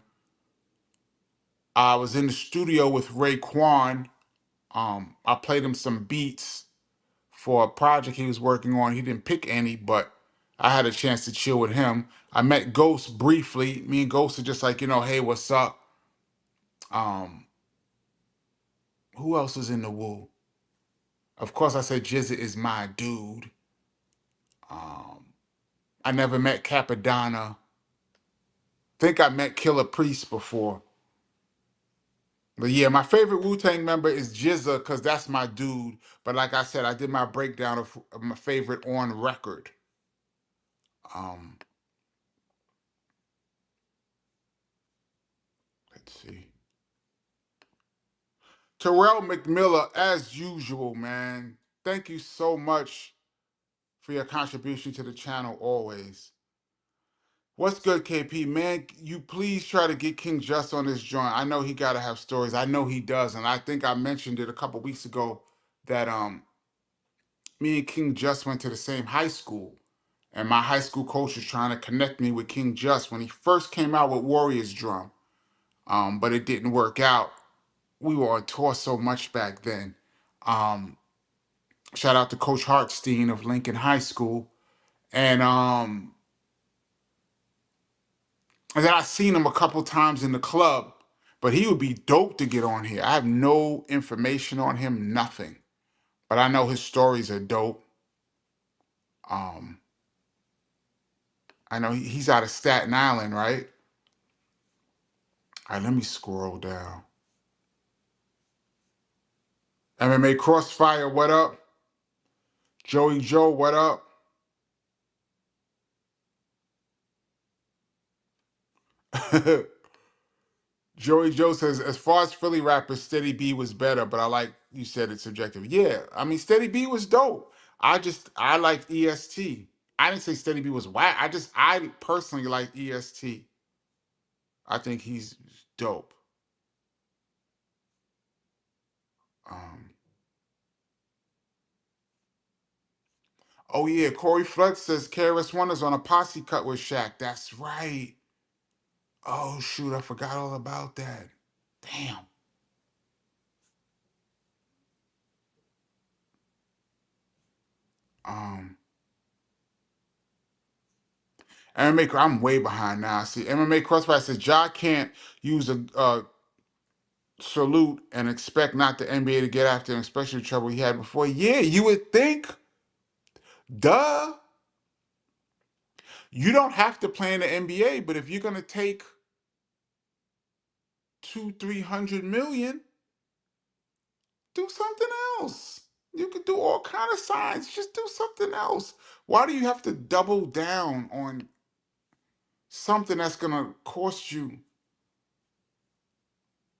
I was in the studio with Raekwon. I played him some beats for a project he was working on. He didn't pick any, but I had a chance to chill with him. I met Ghost briefly. Me and Ghost are just like, hey, what's up? Um, who else is in the Wu? Of course, I said Jizza is my dude. Um, I never met Capadonna. Think I met Killer Priest before. But yeah, my favorite Wu-Tang member is Jizza because that's my dude. But like I said, I did my breakdown of my favorite on record. Um, let's see. Terrell McMillan, as usual, man. Thank you so much for your contribution to the channel always. What's good, KP? Man, you please try to get King Just on this joint. I know he gotta have stories. I know he does, and I think I mentioned it a couple weeks ago that me and King Just went to the same high school. And my high school coach was trying to connect me with King Just when he first came out with Warriors Drum. But it didn't work out. We were on tour so much back then. Um, Shout out to Coach Hartstein of Lincoln High School. And then I seen him a couple times in the club, but he would be dope to get on here. I have no information on him, nothing. But I know his stories are dope. Um, I know he's out of Staten Island, right? All right, let me scroll down. MMA Crossfire, what up? Joey Joe, what up? Joey Joe says, as far as Philly rappers, Steady B was better, but I like you said it's subjective. Yeah, I mean Steady B was dope. I liked EST. I didn't say Steady B was whack. I personally like EST. I think he's dope. Um, Oh yeah, Corey Flood says KRS-One is on a posse cut with Shaq. That's right. Oh shoot, I forgot all about that. Damn. Um, MMA. I'm way behind now. See, MMA Crossfire says Ja can't use a salute and expect not the NBA to get after him, especially the trouble he had before. Yeah, you would think. Duh. You don't have to play in the NBA, but if you're gonna take 300 million, do something else. You could do all kind of signs. Just do something else. Why do you have to double down on something that's gonna cost you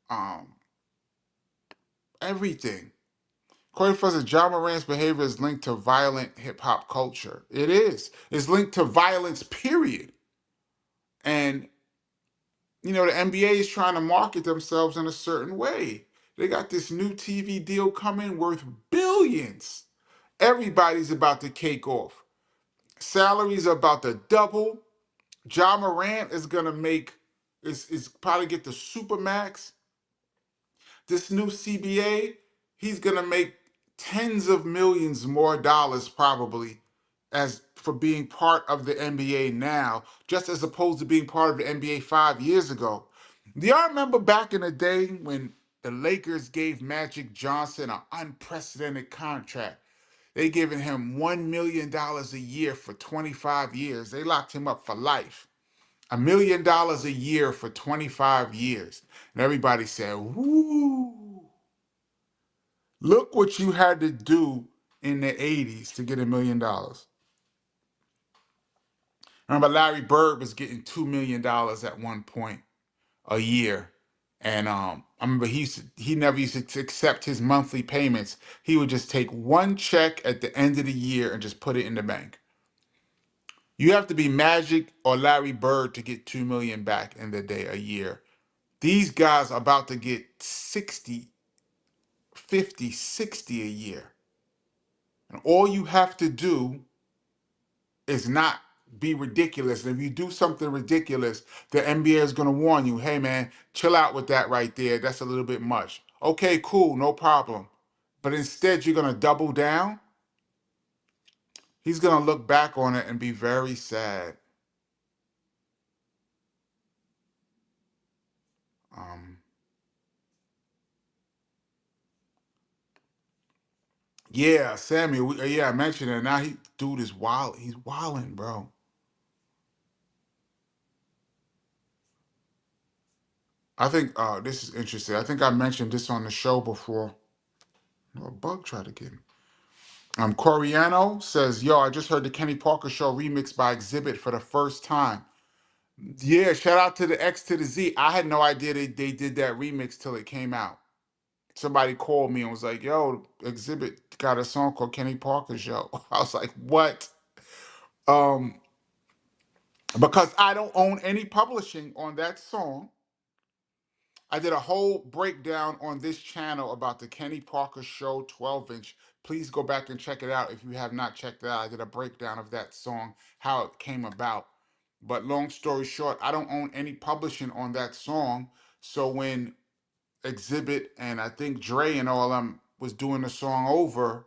um everything? Corey says John Morant's behavior is linked to violent hip hop culture. It is. It's linked to violence, period. And the NBA is trying to market themselves in a certain way. They got this new TV deal coming worth billions. Everybody's about to cake off. Salaries are about to double. John Morant is gonna make is probably get the supermax. This new CBA, he's gonna make tens of millions more dollars probably as for being part of the NBA now, just as opposed to being part of the NBA 5 years ago. Do y'all remember back in the day when the Lakers gave Magic Johnson an unprecedented contract? They giving him $1 million a year for 25 years. They locked him up for life. $1 million a year for 25 years. And everybody said, woo, look what you had to do in the 80s to get $1 million. Remember, Larry Bird was getting $2 million at one point a year. And I remember he never used to accept his monthly payments. He would just take one check at the end of the year and just put it in the bank. You have to be Magic or Larry Bird to get 2 million back in the day a year. These guys are about to get 60, 50, 60 a year. And all you have to do is not be ridiculous. And if you do something ridiculous, the NBA is going to warn you, hey man, chill out with that right there. That's a little bit much. Okay, cool, no problem. But instead, you're going to double down. He's going to look back on it and be very sad. Um, yeah, Sammy. Yeah, I mentioned it. Now dude is wild. He's wilding, bro. I think this is interesting. I think I mentioned this on the show before. Oh, a bug tried to get me. Coriano says, "Yo, I just heard the Kenny Parker Show remix by Exhibit for the first time." Yeah, shout out to the X to the Z. I had no idea they did that remix till it came out. Somebody called me and was like, "Yo, Exhibit got a song called Kenny Parker Show." I was like, "What?" Um, because I don't own any publishing on that song. I did a whole breakdown on this channel about the Kenny Parker Show 12-inch. Please go back and check it out if you have not checked it out. I did a breakdown of that song, how it came about. But long story short, I don't own any publishing on that song. So when Exhibit and I think Dre and all them was doing the song over,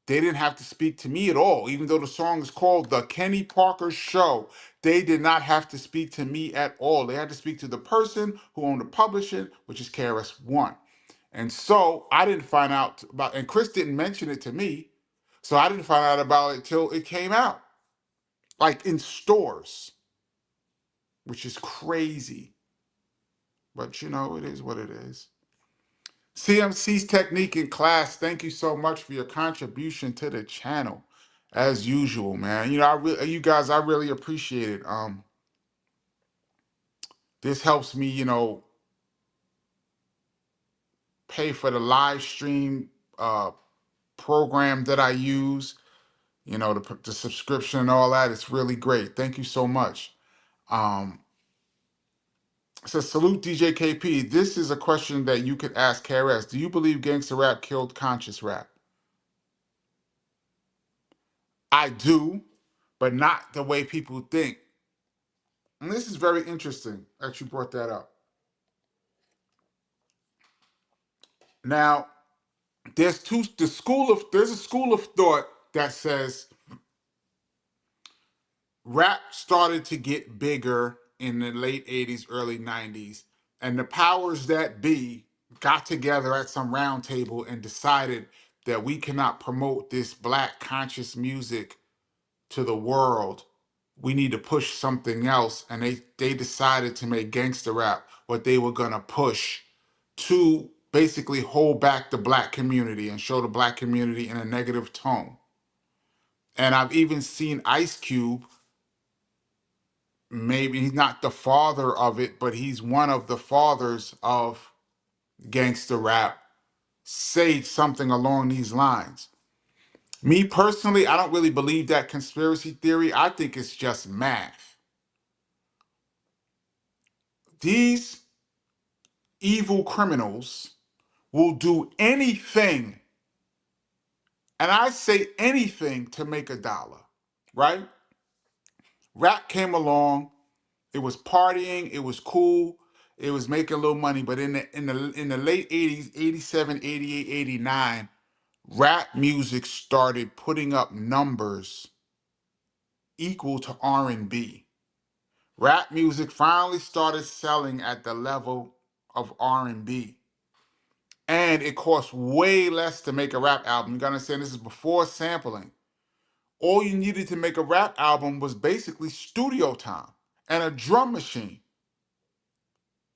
they didn't have to speak to me at all, even though the song is called The Kenny Parker Show. They did not have to speak to me at all. They had to speak to the person who owned the publishing, which is KRS-One. And so I didn't find out about, and Chris didn't mention it to me, so I didn't find out about it till it came out, like in stores, which is crazy. But it is what it is. CMC's Technique in Class, thank you so much for your contribution to the channel. As usual, man. You guys, I really appreciate it. This helps me, pay for the live stream program that I use, the subscription and all that. It's really great. Thank you so much. Um, it says, salute DJ KP. This is a question that you could ask KRS. Do you believe gangster rap killed conscious rap? I do, but not the way people think. And this is very interesting that you brought that up. Now, there's a school of thought that says rap started to get bigger in the late 80s, early 90s, and the powers that be got together at some round table and decided that we cannot promote this black conscious music to the world. We need to push something else. And they decided to make gangster rap what they were gonna push to basically hold back the black community and show the black community in a negative tone. And I've even seen Ice Cube, maybe he's not the father of it, but he's one of the fathers of gangster rap, say something along these lines. Me personally, I don't really believe that conspiracy theory. I think it's just math. These evil criminals will do anything, and I say anything, to make a dollar, right? Rap came along, it was partying, it was cool, it was making a little money, but in the late 80s, 87, 88, 89, rap music started putting up numbers equal to R&B. Rap music finally started selling at the level of R&B. And it cost way less to make a rap album. You gotta understand, this is before sampling. All you needed to make a rap album was basically studio time and a drum machine.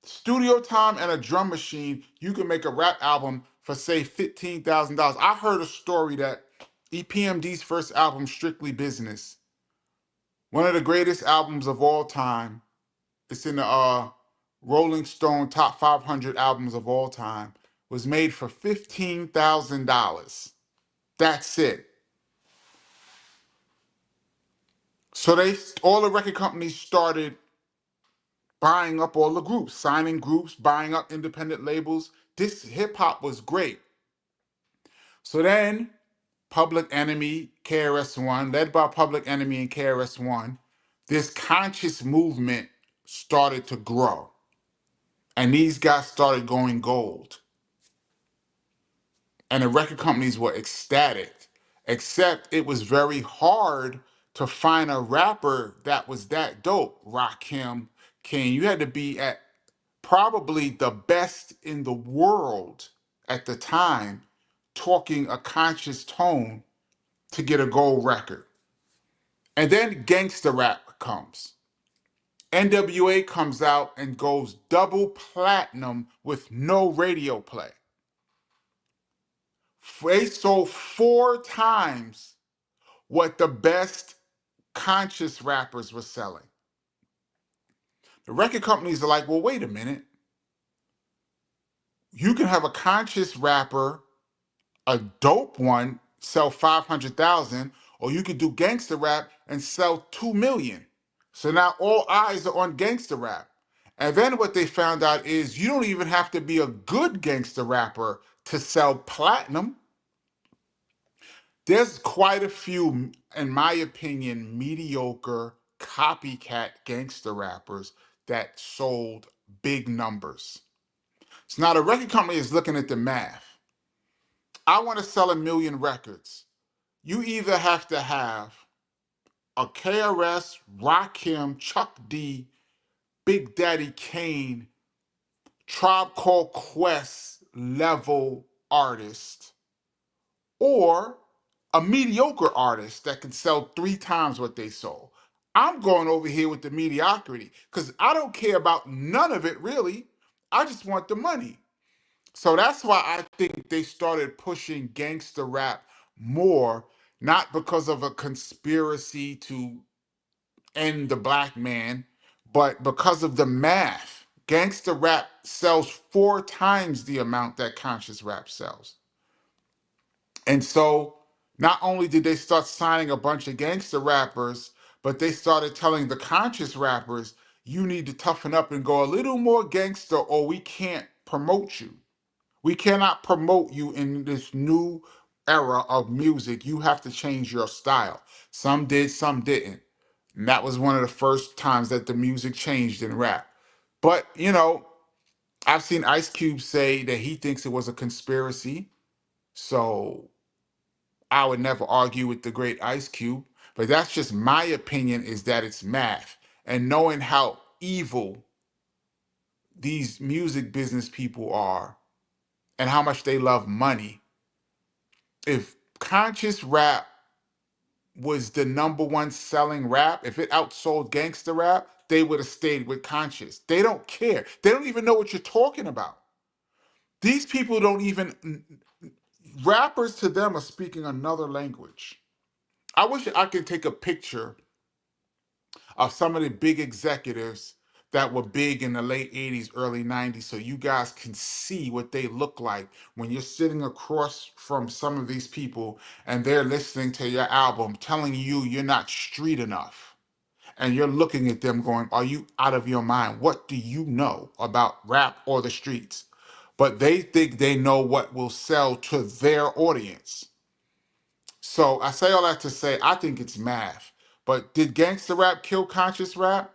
Studio time and a drum machine, you can make a rap album for, say, $15,000. I heard a story that EPMD's first album, Strictly Business, one of the greatest albums of all time, it's in the Rolling Stone top 500 albums of all time, was made for $15,000. That's it. So all the record companies started buying up all the groups, signing groups, buying up independent labels. This hip hop was great. So then Public Enemy, KRS-One, led by Public Enemy and KRS-One, this conscious movement started to grow. And these guys started going gold. And the record companies were ecstatic, except it was very hard to find a rapper that was that dope. Rakim, King, you had to be at probably the best in the world at the time, talking a conscious tone to get a gold record. And then gangster rap comes. NWA comes out and goes double platinum with no radio play. They sold 4 times what the best conscious rappers were selling. The record companies are like, well, wait a minute. You can have a conscious rapper, a dope one, sell 500,000, or you could do gangster rap and sell 2 million. So now all eyes are on gangster rap. And then what they found out is you don't even have to be a good gangster rapper to sell platinum. There's quite a few, in my opinion, mediocre copycat gangster rappers that sold big numbers. So now the record company is looking at the math. I want to sell 1 million records. You either have to have a KRS, Rakim, Chuck D, Big Daddy Kane, Tribe Called Quest level artist, or a mediocre artist that can sell 3 times what they sold. I'm going over here with the mediocrity because I don't care about none of it really. I just want the money. So that's why I think they started pushing gangster rap more, not because of a conspiracy to end the black man, but because of the math. Gangster rap sells 4 times the amount that conscious rap sells. And so not only did they start signing a bunch of gangster rappers, but they started telling the conscious rappers, you need to toughen up and go a little more gangster or we can't promote you. We cannot promote you in this new era of music, you have to change your style. Some did, some didn't. And that was one of the first times that the music changed in rap. But, I've seen Ice Cube say that he thinks it was a conspiracy. So I would never argue with the great Ice Cube. But that's just my opinion, is that it's math. And knowing how evil these music business people are and how much they love money, if conscious rap was the number one selling rap, if it outsold gangster rap, they would have stayed with conscious. They don't care. They don't even know what you're talking about. These people don't even, rappers to them are speaking another language. I wish I could take a picture of some of the big executives that were big in the late 80s, early 90s, so you guys can see what they look like when you're sitting across from some of these people and they're listening to your album, telling you you're not street enough. And you're looking at them going, are you out of your mind? What do you know about rap or the streets? But they think they know what will sell to their audience. So I say all that to say, I think it's math. But did gangster rap kill conscious rap?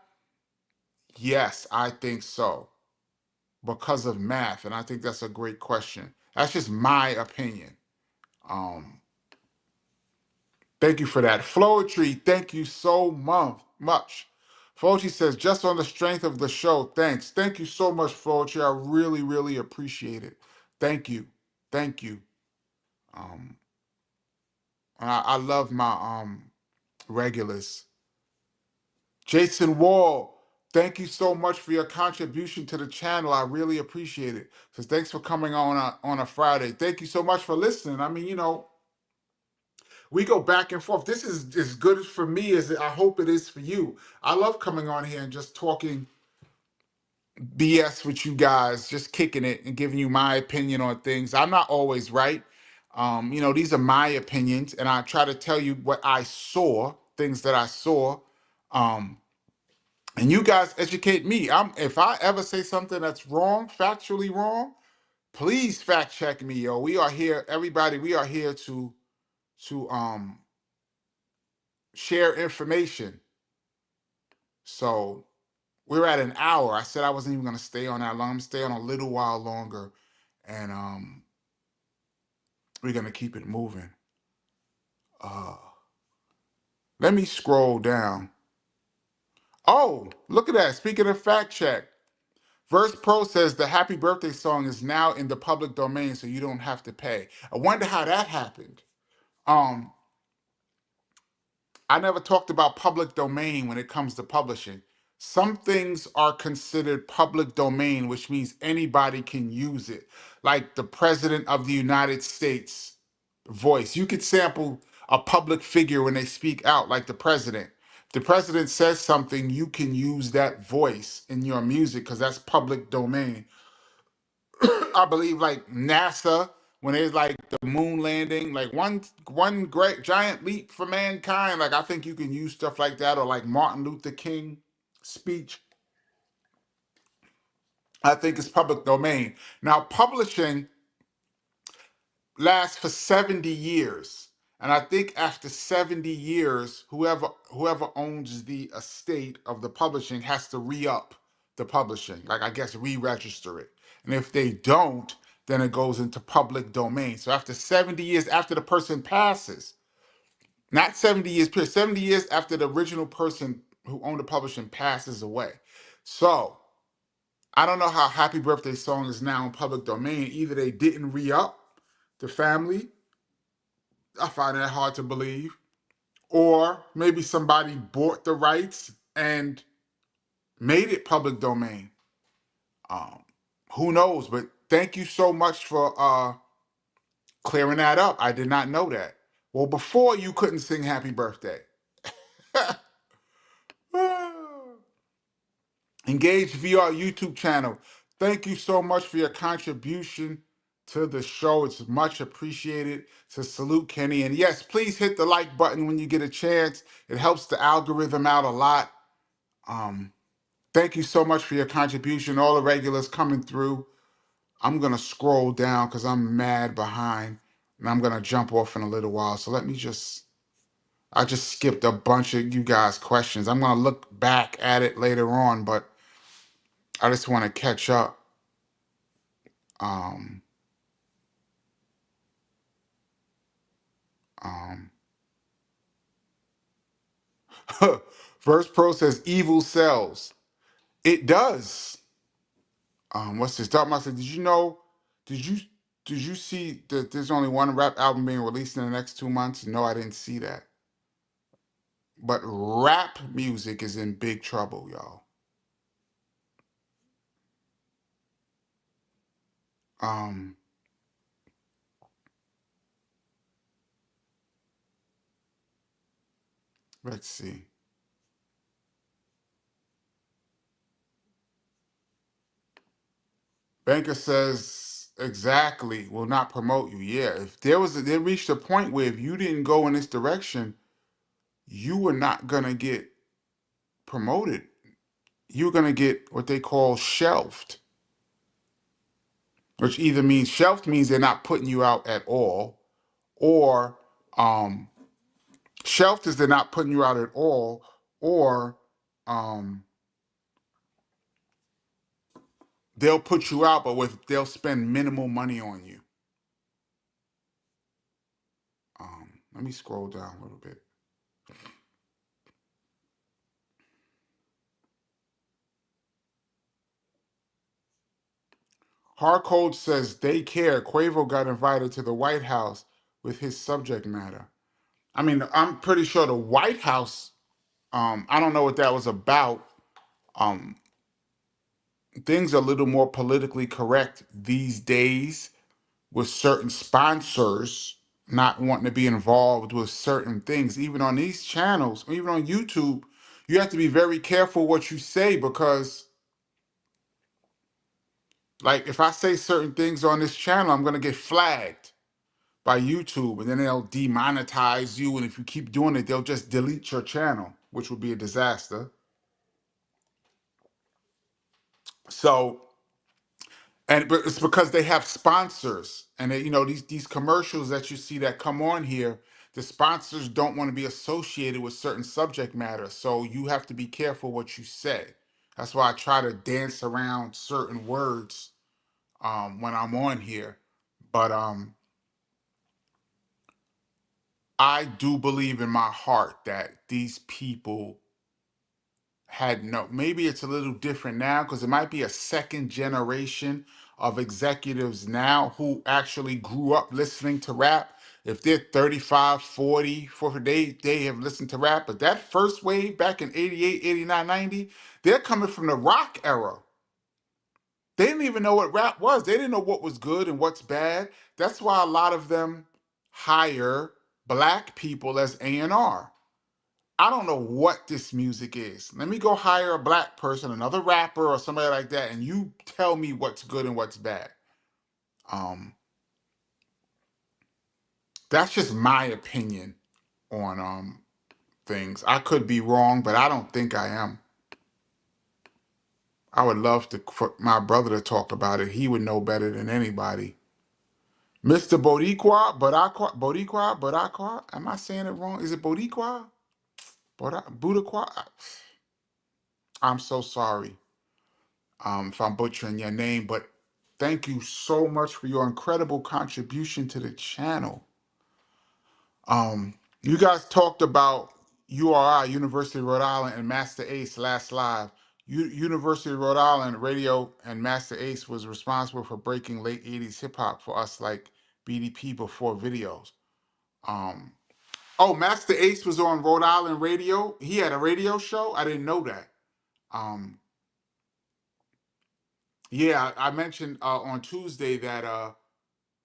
Yes, I think so. Because of math. And I think that's a great question. That's just my opinion. Um, Thank you for that. Floetry, thank you so much. Floetry says, just on the strength of the show, thanks. Thank you so much, Floetry. I really, really appreciate it. Thank you. Thank you. Um, I love my regulars. Jason Wall, thank you so much for your contribution to the channel. I really appreciate it. So thanks for coming on a Friday. Thank you so much for listening. I mean, we go back and forth. This is as good for me as I hope it is for you. I love coming on here and just talking BS with you guys, just kicking it and giving you my opinion on things. I'm not always right. These are my opinions, and I try to tell you what I saw, things that I saw. Um, and you guys educate me. If I ever say something that's wrong, factually wrong, please fact check me, yo. We are here, everybody. We are here to share information. So we're at an hour. I said I wasn't even gonna stay on that long. I'm gonna stay on a little while longer, and we're gonna keep it moving. Uh, Let me scroll down. Oh, look at that. Speaking of fact check, Verse Pro says the Happy Birthday song is now in the public domain, so you don't have to pay. I wonder how that happened. Um, I never talked about public domain when it comes to publishing. Some things are considered public domain, which means anybody can use it. Like the President of the United States voice. You could sample a public figure when they speak out, like the president. If the president says something, you can use that voice in your music because that's public domain. I believe like NASA, when it's like the moon landing, like one great giant leap for mankind. Like I think you can use stuff like that, or like Martin Luther King speech. I think it's public domain. Now publishing lasts for 70 years. And I think after 70 years, whoever owns the estate of the publishing has to re-up the publishing, like I guess re-register it. And if they don't, then it goes into public domain. So after 70 years after the person passes, not 70 years period, 70 years after the original person who owned the publishing passes away. So I don't know how Happy Birthday song is now in public domain. Either they didn't re-up the family, I find that hard to believe. Or maybe somebody bought the rights and made it public domain. Um, who knows? But thank you so much for clearing that up. I did not know that. Well, before you couldn't sing Happy Birthday. Engage VR YouTube channel. Thank you so much for your contribution to the show. It's much appreciated. To salute Kenny. And yes, please hit the like button when you get a chance. It helps the algorithm out a lot. Thank you so much for your contribution. All the regulars coming through. I'm going to scroll down because I'm mad behind. and I'm gonna jump off in a little while. So let me just. I just skipped a bunch of you guys' questions. I'm gonna look back at it later on, but I just want to catch up. Um, um, Verse Pro says evil sells. It does. What's this? Dark Master, did you know? Did you did you see that there's only one rap album being released in the next 2 months? No, I didn't see that. But rap music is in big trouble, y'all. Um, let's see. Banker says exactly will not promote you. Yeah, if they reached a point where if you didn't go in this direction, you were not gonna get promoted. You're gonna get what they call shelved, which either means shelved means they're not putting you out at all, or um, shelved is they're not putting you out at all, or um, they'll put you out, but they'll spend minimal money on you. Let me scroll down a little bit. Harcold says they care. Quavo got invited to the White House with his subject matter. I mean, I'm pretty sure the White House. I don't know what that was about. Um, Things are a little more politically correct these days with certain sponsors not wanting to be involved with certain things. Even on these channels, even on YouTube, you have to be very careful what you say because, like, if I say certain things on this channel, I'm gonna get flagged by YouTube, and then they'll demonetize you. And if you keep doing it, they'll just delete your channel, which would be a disaster. So, but it's because they have sponsors, and they, these commercials that you see that come on here, the sponsors don't want to be associated with certain subject matter. So you have to be careful what you say. That's why I try to dance around certain words when I'm on here. But I do believe in my heart that these people had no, maybe it's a little different now because it might be a second generation of executives now who actually grew up listening to rap. If they're 35, 40, 40 they have listened to rap. But that first wave back in 88, 89, 90, they're coming from the rock era. They didn't even know what rap was. They didn't know what was good and what's bad. That's why a lot of them hire black people as A&R. I don't know what this music is. Let me go hire a black person, another rapper or somebody like that, and you tell me what's good and what's bad. Um, that's just my opinion on things. I could be wrong, but I don't think I am. I would love for my brother to talk about it. He would know better than anybody. Mr. Boricua. Am I saying it wrong? Is it Boricua? Budaqua? I'm so sorry if I'm butchering your name, but thank you so much for your incredible contribution to the channel. You guys talked about URI, University of Rhode Island, and Master Ace last live. University of Rhode Island Radio and Master Ace was responsible for breaking late 80s hip hop for us like BDP before videos. Um, oh, Master Ace was on Rhode Island Radio. He had a radio show. I didn't know that. Um, yeah, I mentioned on Tuesday that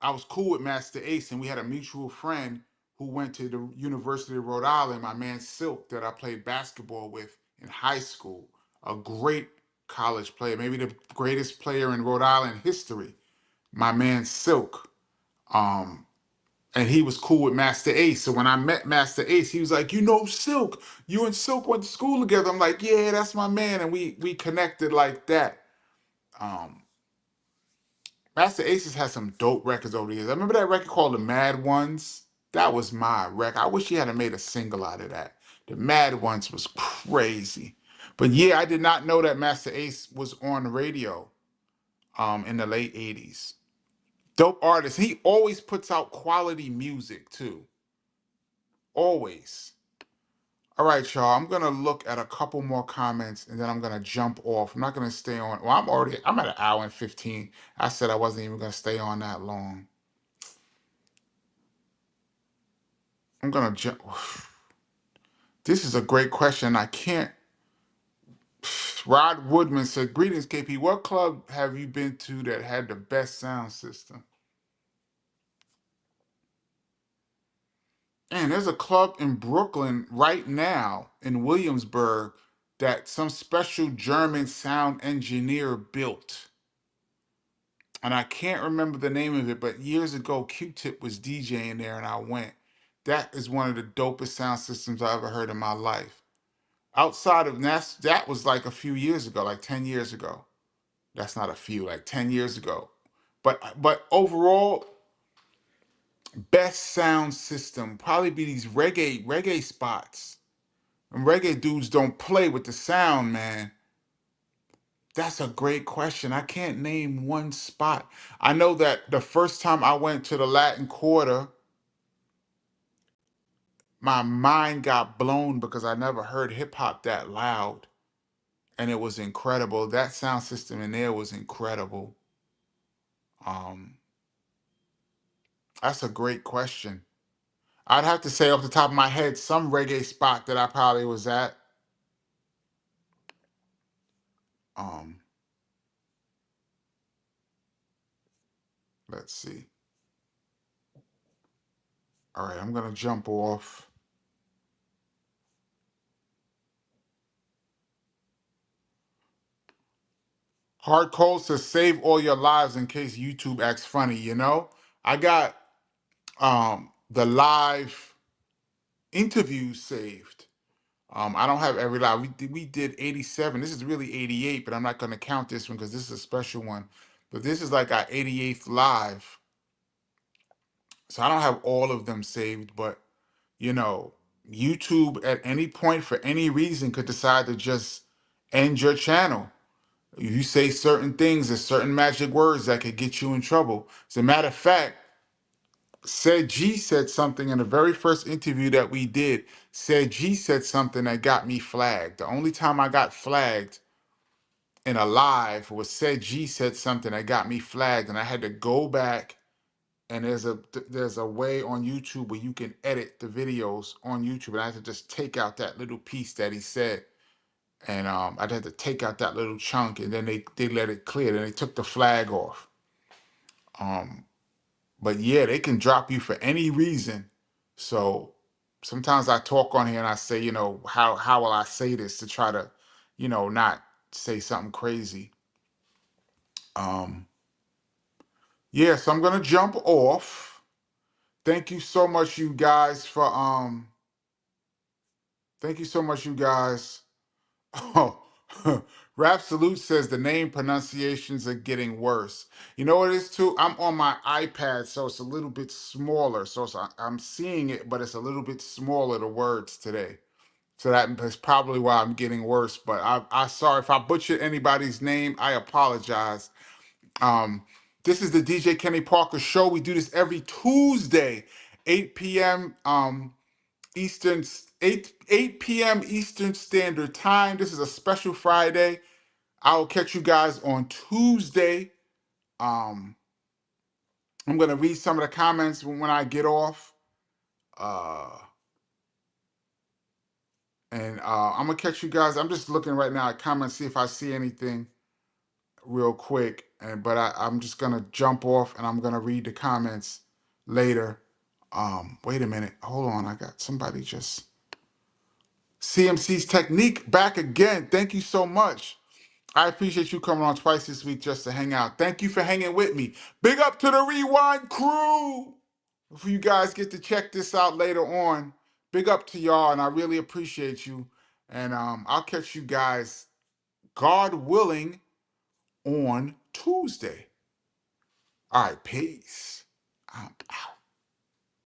I was cool with Master Ace, and we had a mutual friend who went to the University of Rhode Island, my man Silk, that I played basketball with in high school. A great college player, maybe the greatest player in Rhode Island history, my man Silk. Um, and he was cool with Master Ace. So when I met Master Ace, he was like, "You know Silk, you and Silk went to school together." I'm like, "Yeah, that's my man," and we connected like that. Um, Master Aces had some dope records over the years. I remember that record called The Mad Ones. That was my record. I wish he had made a single out of that. The Mad Ones was crazy. But yeah, I did not know that Master Ace was on the radio in the late 80s. Dope artist. He always puts out quality music too. Always. All right, y'all. I'm gonna look at a couple more comments and then I'm gonna jump off. I'm not gonna stay on. Well, I'm at an hour and 15. I said I wasn't even gonna stay on that long. I'm gonna jump. This is a great question. I can't. Rod Woodman said, "Greetings, KP. What club have you been to that had the best sound system?" And there's a club in Brooklyn right now in Williamsburg that some special German sound engineer built. And I can't remember the name of it, but years ago, Q-Tip was DJing there and I went. That is one of the dopest sound systems I ever heard in my life. Outside of that was like a few years ago, like 10 years ago. That's not a few, like 10 years ago. But overall, best sound system probably be these reggae spots. And reggae dudes don't play with the sound, man. That's a great question. I can't name one spot. I know that the first time I went to the Latin Quarter, my mind got blown because I never heard hip hop that loud. And it was incredible. That sound system in there was incredible. Um, that's a great question. I'd have to say off the top of my head, some reggae spot that I probably was at. Um, let's see. All right, I'm gonna jump off. Hard Cold says save all your lives in case YouTube acts funny, you know? I got the live interviews saved. I don't have every live. We did 87. This is really 88, but I'm not gonna count this one because this is a special one. But this is like our 88th live. So I don't have all of them saved, but you know, YouTube at any point for any reason could decide to just end your channel. You say certain things, there's certain magic words that could get you in trouble. As a matter of fact, said G said something in the very first interview that we did. Said G said something that got me flagged. The only time I got flagged in a live was said G said something that got me flagged, and I had to go back. And there's a way on YouTube where you can edit the videos on YouTube, and I had to just take out that little piece that he said, and I'd had to take out that little chunk, and then they let it clear, and they took the flag off. Um, but yeah, they can drop you for any reason. So sometimes I talk on here and I say, you know, how will I say this to try to, you know, not say something crazy. Um, yeah, so I'm gonna jump off. Thank you so much, you guys, for thank you so much, you guys. Oh, Rap Salute says the name pronunciations are getting worse. You know what it is too? I'm on my iPad, so it's a little bit smaller. I'm seeing it, but it's a little bit smaller, the words today. So that's probably why I'm getting worse. But I sorry if I butchered anybody's name. I apologize. Um, this is the DJ Kenny Parker Show. We do this every Tuesday, 8 p.m. Eastern 8 p.m. Eastern Standard Time. This is a special Friday. I will catch you guys on Tuesday. Um, I'm gonna read some of the comments when I get off. Uh, and I'm gonna catch you guys. I'm just looking right now at comments, see if I see anything real quick. I'm just gonna jump off and I'm gonna read the comments later. Wait a minute, hold on. I got somebody just CMC's Technique back again. Thank you so much. I appreciate you coming on twice this week just to hang out. Thank you for hanging with me. Big up to the Rewind crew. If you guys get to check this out later on, big up to y'all, and I really appreciate you. And I'll catch you guys, God willing, on Tuesday. All right, peace. I'm out.